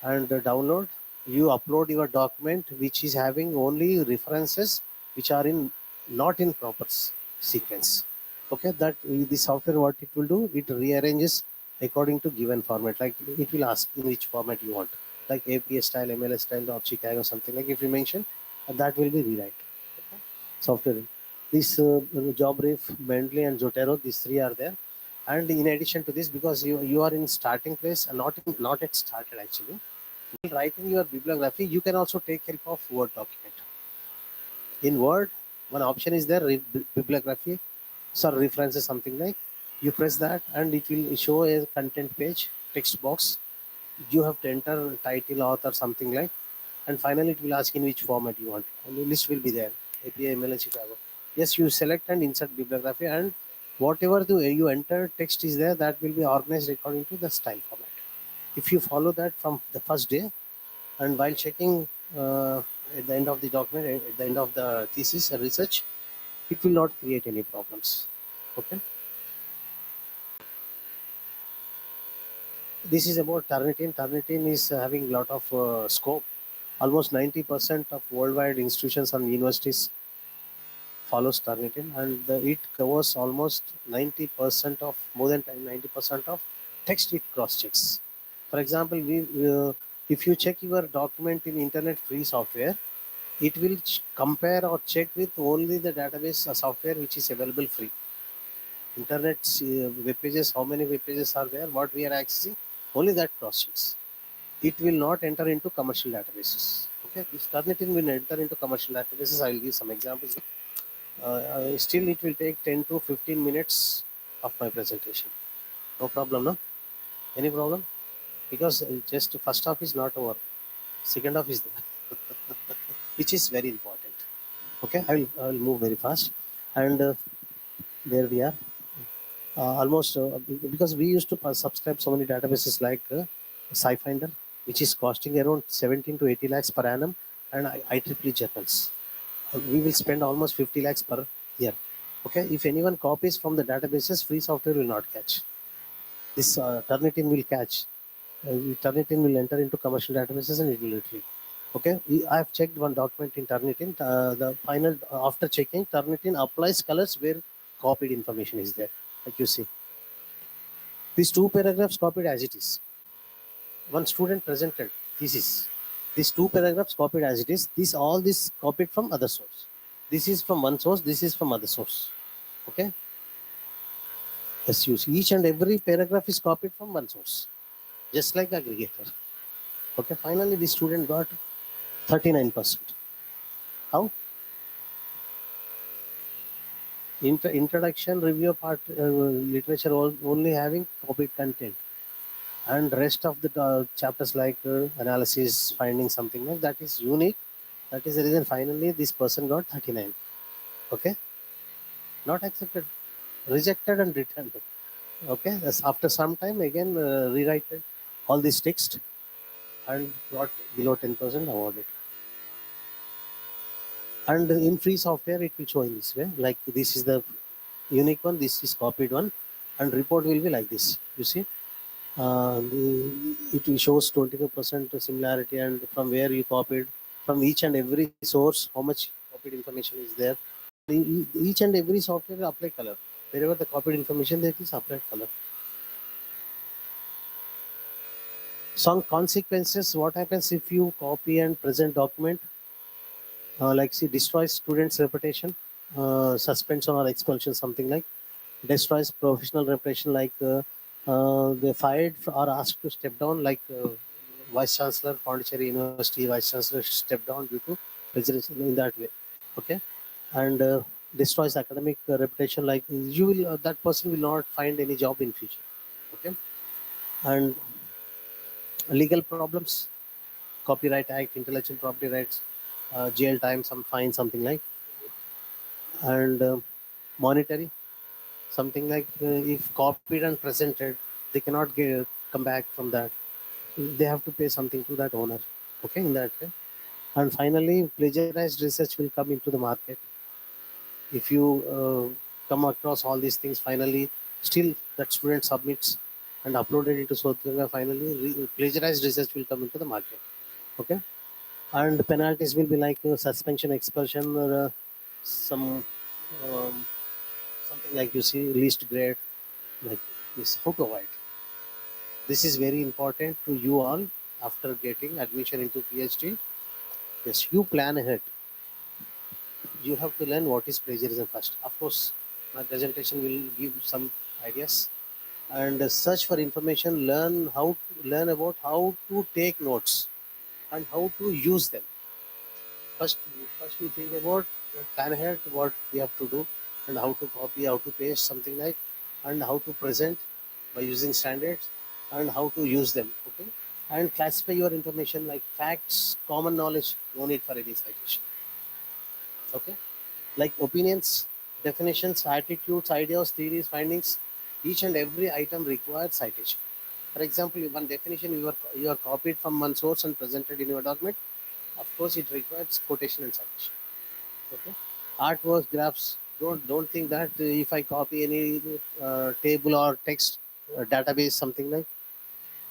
and download. You upload your document which is having only references which are in not in proper sequence. Okay, that the software, what it will do, it rearranges according to given format. Like it will ask in which format you want, like APA style, MLS style, or Chicago, something like. If you mention, that will be rewrite. Okay. Software. This JobRef, Mendeley, and Zotero, these three are there. And in addition to this, because you are in starting place and not yet started actually, while writing your bibliography, you can also take help of Word document. In Word, one option is there, bibliography, so references, something like. You press that and it will show a content page, text box. You have to enter title, author, something like, and finally it will ask in which format you want. And the list will be there, APA, ML, Chicago. Yes, you select and insert bibliography, and whatever you enter text is there, that will be organized according to the style format. If you follow that from the first day, and while checking at the end of the document, at the end of the thesis or research, it will not create any problems. Okay, this is about Turnitin. Turnitin is having a lot of scope. Almost 90% of worldwide institutions and universities follows Turnitin, and it covers almost 90% of, more than 90% of text it cross checks. For example, if you check your document in internet free software, it will compare or check with only the database software which is available free. Internet web pages, how many web pages are there, what we are accessing, only that cross checks. It will not enter into commercial databases. Okay, this Turnitin will enter into commercial databases. I will give some examples. Still, it will take 10 to 15 minutes of my presentation. No problem, no? Any problem? Because just first half is not over. Second half is there, which is very important. Okay, I will move very fast. And there we are. Almost because we used to subscribe so many databases like SciFinder, which is costing around 17 to 80 lakhs per annum, and IEEE journals. We will spend almost 50 lakhs per year. Okay, if anyone copies from the databases, free software will not catch. This Turnitin will catch. Turnitin will enter into commercial databases and it will retrieve. Okay, I have checked one document in Turnitin. The final, after checking, Turnitin applies colors where copied information is there, like you see. These two paragraphs copied as it is. One student presented thesis. These two paragraphs copied as it is. All this copied from other source. This is from one source. This is from other source. Okay. Yes, you see, each and every paragraph is copied from one source, just like aggregator. Okay. Finally, the student got 39%. How? Introduction review part literature only having copied content, and rest of the chapters like analysis, finding something like that is unique. That is the reason finally this person got 39. Okay, not accepted, rejected and returned. Okay, that's after some time again rewrite all this text and got below 10% awarded. And in free software it will show in this way, like this is the unique one, this is copied one, and report will be like this. You see, it shows 25% similarity, and from where you copied, from each and every source, how much copied information is there. Each and every software will apply color. Wherever the copied information there is applied color. Some consequences, what happens if you copy and present document, like see, destroys students' reputation, suspension or expulsion, something like, destroys professional reputation, like they fired or asked to step down, like Vice Chancellor, Pondicherry University Vice Chancellor stepped down due to plagiarism in that way. Okay, and destroys academic reputation, like you will that person will not find any job in future. Okay, and legal problems, Copyright Act, intellectual property rights, jail time, some fine, something like, and monetary, something like if copied and presented, they cannot come back from that. They have to pay something to that owner. Okay, in that way. And finally, plagiarized research will come into the market. If you come across all these things, finally, still that student submits and uploaded into Sothganga, finally, plagiarized research will come into the market. Okay, and penalties will be like suspension, expulsion, or some um, something like you see least grade, like this. How to avoid? This is very important to you all after getting admission into PhD. Yes, you plan ahead. You have to learn what is plagiarism first. Of course, my presentation will give some ideas, and search for information. Learn about how to take notes and how to use them. First, we think about plan ahead what we have to do, and how to copy, how to paste, something like, and how to present by using standards, and how to use them. Okay, and classify your information like facts, common knowledge. No need for any citation. Okay, like opinions, definitions, attitudes, ideas, theories, findings. Each and every item requires citation. For example, one definition you are copied from one source and presented in your document. Of course, it requires quotation and citation. Okay, artwork, graphs. Don't think that if I copy any table or text database, something like,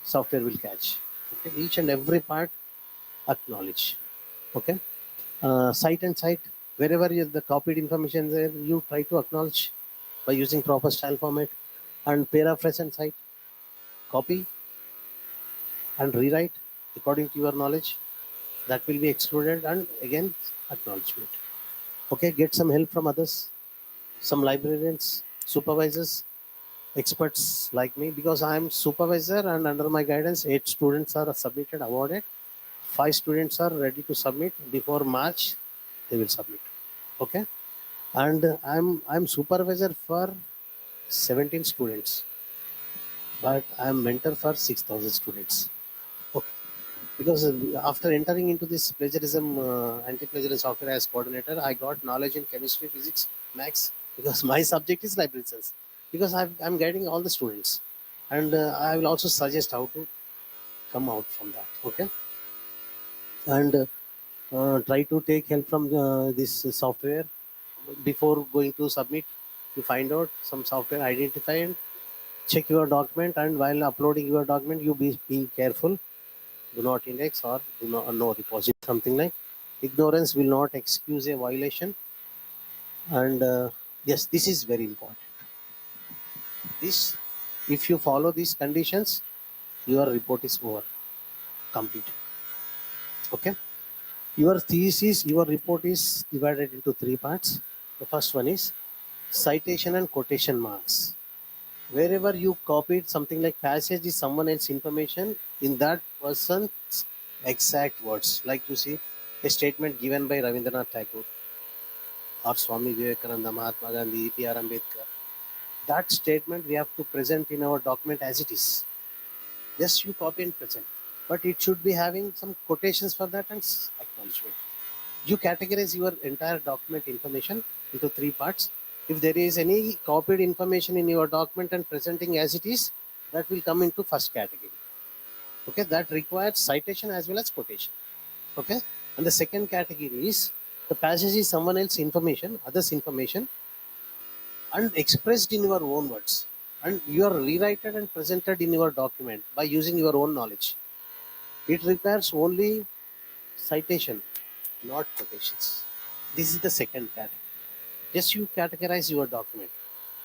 software will catch. Okay, each and every part acknowledge. Okay, cite and cite, wherever the copied information is there, you try to acknowledge by using proper style format, and paraphrase and cite, copy and rewrite according to your knowledge. That will be excluded, and again acknowledgement. Okay, get some help from others, some librarians, supervisors, experts like me, because I am supervisor and under my guidance 8 students are submitted, awarded. 5 students are ready to submit before March. They will submit. Okay, and I'm supervisor for 17 students, but I'm mentor for 6,000 students. Okay, because after entering into this plagiarism, anti-plagiarism software as coordinator, I got knowledge in chemistry, physics, maths, because my subject is library science. Because I'm guiding all the students, and I will also suggest how to come out from that. Okay, and try to take help from this software before going to submit. You find out some software, identify and check your document, and while uploading your document, you be careful. Do not index or do not no repository. Something like ignorance will not excuse a violation. And yes, this is very important. This, if you follow these conditions, your report is over, completed. Okay. Your thesis, your report is divided into three parts. The first one is citation and quotation marks. Wherever you copied something like passage is someone else's information in that person's exact words. Like you see a statement given by Ravindranath Tagore or Swami Vivekananda, Mahatma Gandhi, P.R. Ambedkar. That statement we have to present in our document as it is. Just you copy and present. But it should be having some quotations for that and acknowledgement. You categorize your entire document information into three parts. If there is any copied information in your document and presenting as it is, that will come into first category. Okay, that requires citation as well as quotation. Okay, and the second category is the passage is someone else's information, others' information, and expressed in your own words, and you are rewritten and presented in your document by using your own knowledge. It requires only citation, not quotations. This is the second category. Just you categorize your document.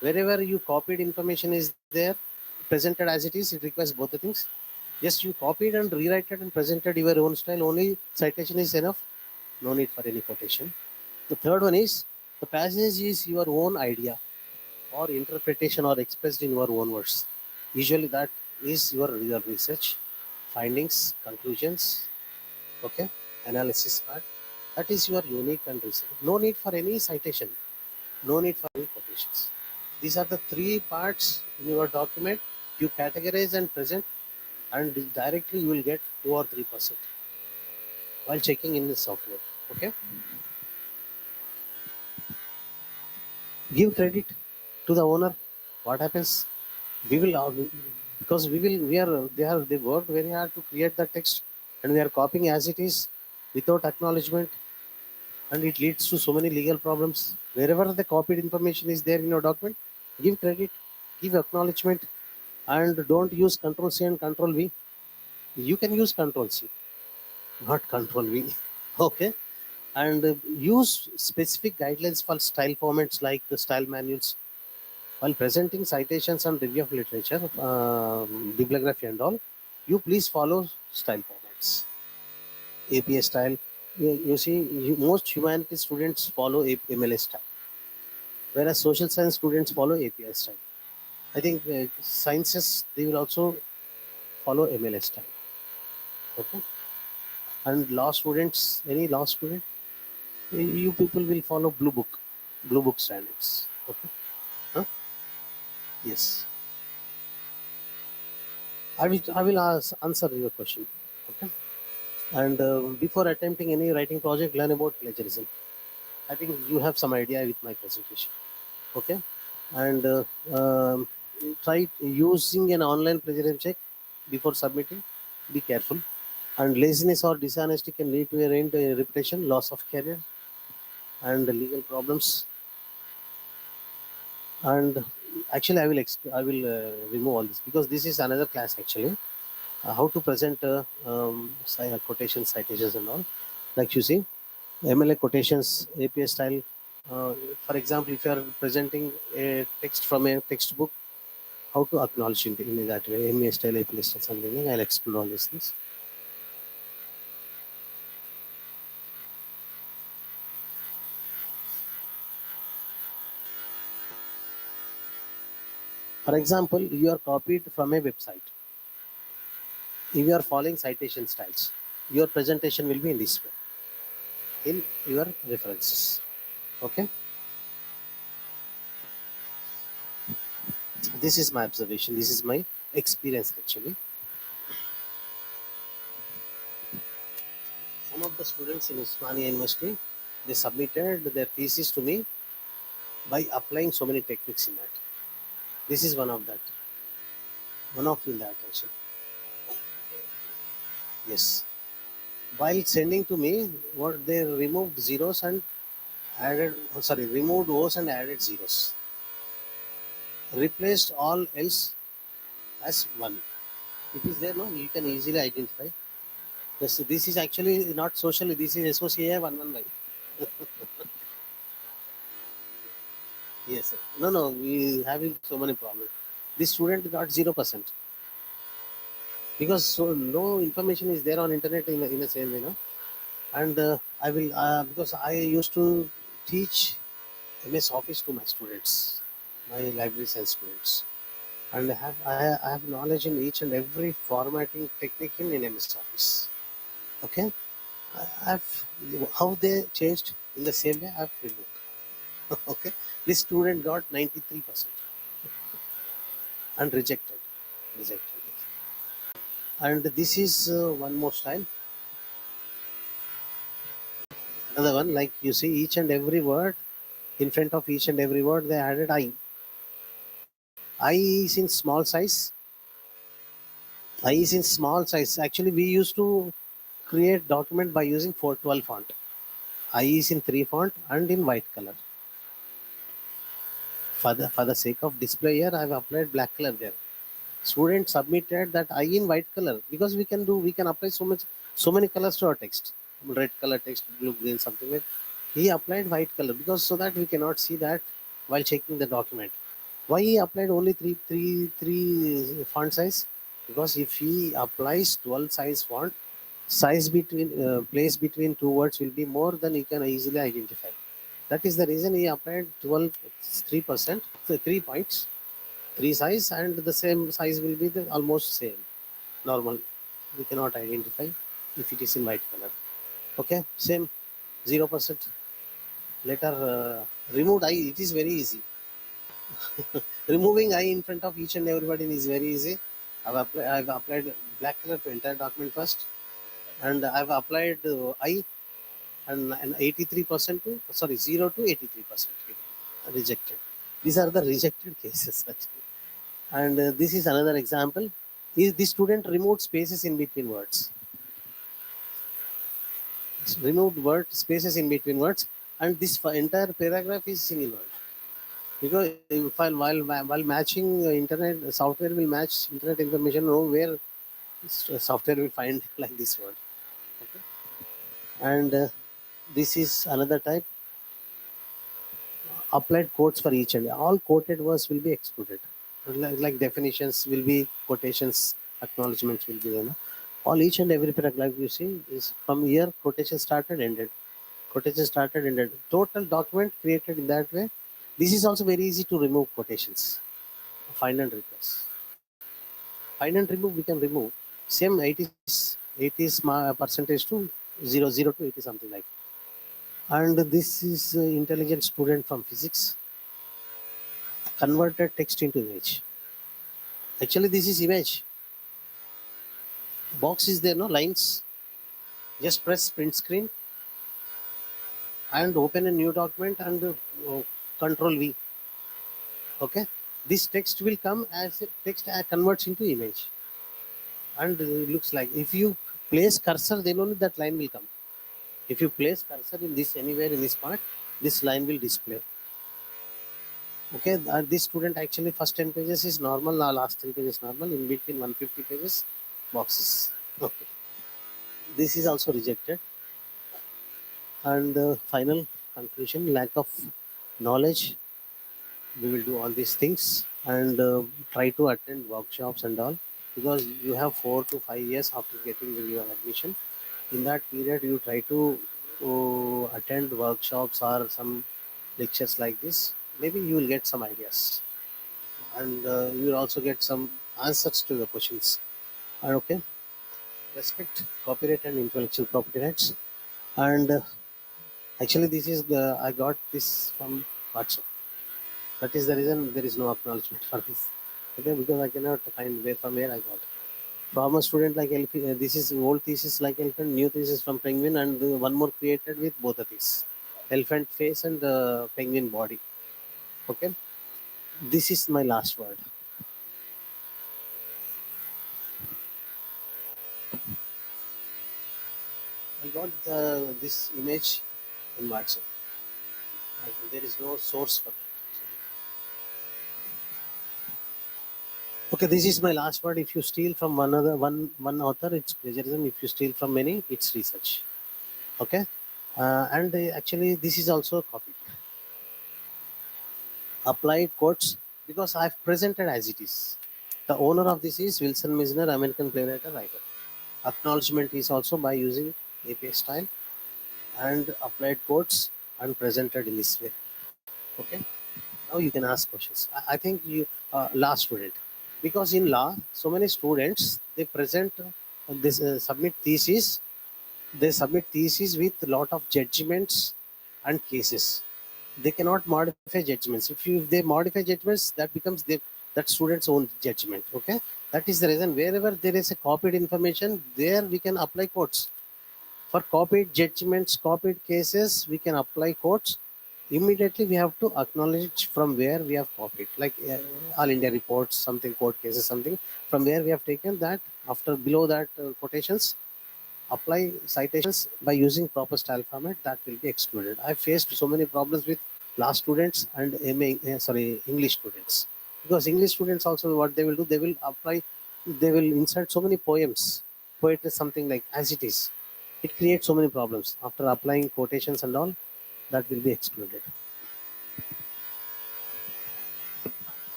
Wherever you copied information is there, presented as it is, it requires both the things. Just you copied and rewrite it and presented your own style, only citation is enough. No need for any quotation. The third one is the passage is your own idea or interpretation or expressed in your own words. Usually that is your research, findings, conclusions, okay, analysis part. That is your unique and research. No need for any citation. No need for any quotations. These are the three parts in your document. You categorize and present, and directly you will get 2 or 3% while checking in the software. Okay. Give credit to the owner. What happens? We will because we are they worked very hard to create the text, and we are copying as it is without acknowledgement, and it leads to so many legal problems. Wherever the copied information is there in your document, give credit, give acknowledgement, and don't use Control C and Control V. You can use Control C, not Control V. Okay, and use specific guidelines for style formats like the style manuals. While presenting citations and review of literature, bibliography and all, you please follow style formats. APA style. You see, most humanities students follow MLA style, whereas social science students follow API style. I think sciences, they will also follow MLA style. Okay. And law students, any law student, you people will follow blue book standards. Okay. Huh? Yes. I will answer your question. Okay. And before attempting any writing project, learn about plagiarism. I think you have some idea with my presentation. Okay. And try using an online plagiarism check before submitting. Be careful. And laziness or dishonesty can lead to a ruined reputation, loss of career, and legal problems. And actually, I will remove all this because this is another class actually. How to present quotations, citations, and all. Like you see, MLA quotations, APA style. Uh, for example, if you are presenting a text from a textbook, how to acknowledge it in that way, MA style, APA style, something. I'll explore all these things. For example, you are copied from a website. If you are following citation styles, your presentation will be in this way, in your references. Okay. This is my observation. This is my experience actually. Some of the students in Osmania University, they submitted their thesis to me by applying so many techniques in that. This is one of that. One of in that actually. Yes. While sending to me, what they removed zeros and added, removed O's and added zeros. Replaced all else as 1. It is there, no? You can easily identify. This is actually not socially, this is SOCA 119. Yes, sir. No, we having so many problems. This student got 0% because so no information is there on internet in the same way, no? And I will because I used to teach MS Office to my students, my library science students, and I have knowledge in each and every formatting technique in MS Office. Okay, I've how they changed in the same way I've removed. Okay, this student got 93% and rejected. And this is one more style. Another one, like you see, each and every word in front of each and every word they added I. I is in small size. I is in small size. Actually, we used to create document by using 412 font. I is in 3 font and in white color. For the sake of display here, I have applied black color there. Student submitted that I in white color because we can apply so many colors to our text. Red color text, blue, green, something like. He applied white color because so that we cannot see that while checking the document. Why he applied only three font size? Because if he applies 12 size font, size between place between two words will be more than he can easily identify. That is the reason he applied 12 3%, so 3 points, 3 size, and the same size will be the almost same normal. We cannot identify if it is in white color. Okay, same 0%. Later removed I. It is very easy. Removing I in front of each and everybody is very easy. I've applied black color to entire document first, and I've applied I and 83% to 0 to 83% rejected. These are the rejected cases actually. And this is another example. Is the student removed spaces in between words? Removed word spaces in between words, and this entire paragraph is single word. Because while matching internet software will match internet information, know where software will find like this word. Okay, and this is another type. Applied quotes for each and all quoted words will be excluded. Like definitions will be quotations, acknowledgements will be there. No? All each and every paragraph you see is from here quotation started ended. Quotation started ended. Total document created in that way. This is also very easy to remove quotations. Find and replace. Find and remove we can remove. Same 80s percentage to 0 to 80 something like. And this is intelligent student from physics. Converted text into image. Actually, this is image. Box is there, no lines. Just press print screen and open a new document and Control V. Okay, this text will come as text converts into image, and it looks like if you place cursor, then only that line will come. If you place cursor in this anywhere in this part, this line will display. Okay, this student actually first 10 pages is normal, last 3 pages normal, in between 150 pages boxes. Okay, this is also rejected. And final conclusion, lack of knowledge. We will do all these things and try to attend workshops and all, because you have 4 to 5 years after getting your admission. In that period you try to attend workshops or some lectures like this. Maybe you will get some ideas, and you will also get some answers to the questions. Okay, respect copyright and intellectual property rights. And actually this is the I got this from WhatsApp. That is the reason there is no acknowledgement for this. Okay, because I cannot find where from where I got. From a student like elephant, this is old thesis like elephant, new thesis from penguin, and one more created with both of these, elephant face and penguin body. Okay, this is my last word. I got this image in WhatsApp. There is no source for that. Okay, this is my last word. If you steal from one author, it's plagiarism. If you steal from many, it's research. Okay, and actually this is also copied. Applied quotes, because I've presented as it is. The owner of this is Wilson Misner, American playwright and writer. Acknowledgement is also by using APA style and applied quotes and presented in this way. Okay, now you can ask questions. I think you law student, because in law so many students they present this submit thesis. They submit thesis with a lot of judgments and cases. They cannot modify judgments. If they modify judgments, that becomes that student's own judgment. Okay, that is the reason wherever there is a copied information, there we can apply quotes. For copied judgments, copied cases, we can apply quotes. Immediately we have to acknowledge from where we have copied, like all India reports, something, court cases, something, from where we have taken that. After below that quotations, apply citations by using proper style format, that will be excluded. I faced so many problems with law students and English students, because English students also what they will do, they will apply, they will insert so many poems, poetry, something like as it is. It creates so many problems. After applying quotations and all, that will be excluded.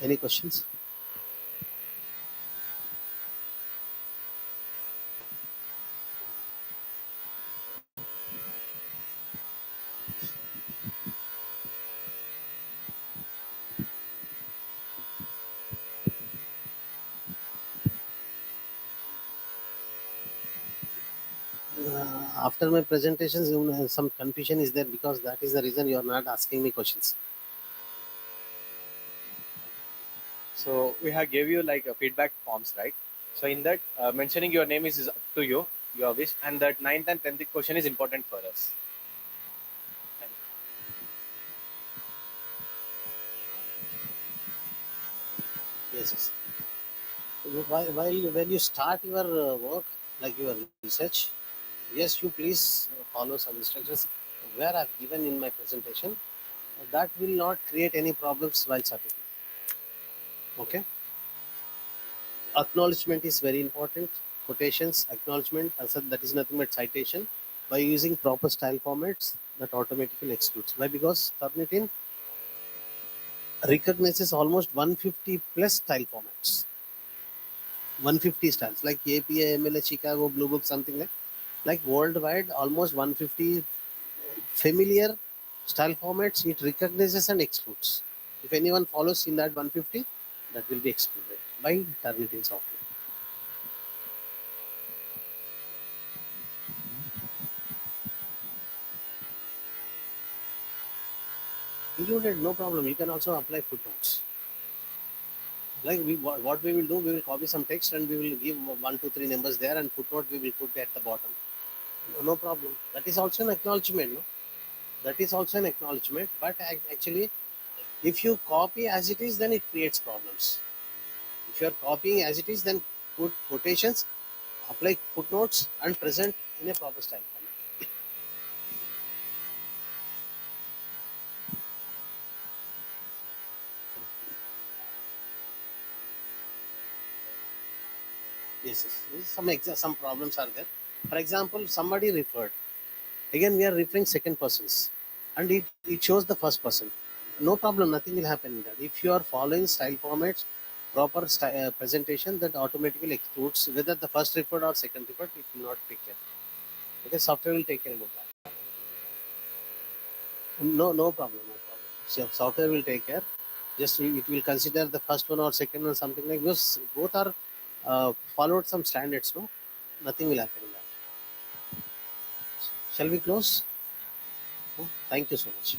Any questions? After my presentations, some confusion is there, because that is the reason you are not asking me questions. So we have gave you like a feedback forms, right? So in that, mentioning your name is up to you, your wish, and that 9th and 10th question is important for us. Thank you. Yes, yes. While when you start your work, like your research, yes, you please follow some instructions where I've given in my presentation. That will not create any problems while submitting. Okay. Acknowledgement is very important. Quotations, acknowledgement, I said that is nothing but citation. By using proper style formats, that automatically excludes. Why? Because Turnitin recognizes almost 150 plus style formats. 150 styles like APA, MLA, Chicago, Blue Book, something like worldwide, almost 150 familiar style formats. It recognizes and excludes. If anyone follows in that 150, that will be excluded by Turnitin software. Included, no problem. You can also apply footnotes. Like what we will do, we will copy some text and we will give 1, 2, 3 numbers there, and footnote we will put at the bottom. No problem. That is also an acknowledgement. No? That is also an acknowledgement. But actually, if you copy as it is, then it creates problems. If you are copying as it is, then put quotations, apply footnotes, and present in a proper style format. Yes, yes. Some problems are there. For example, somebody referred. Again, we are referring second persons, and it shows the first person. No problem, nothing will happen in that. If you are following style formats, proper presentation, that automatically excludes whether the first referred or second referred. It will not take care. Okay, software will take care about that. No problem, no problem. So software will take care. Just it will consider the first one or second one, something like this. Both are followed some standards. No, nothing will happen in that. Shall we close? Thank you so much.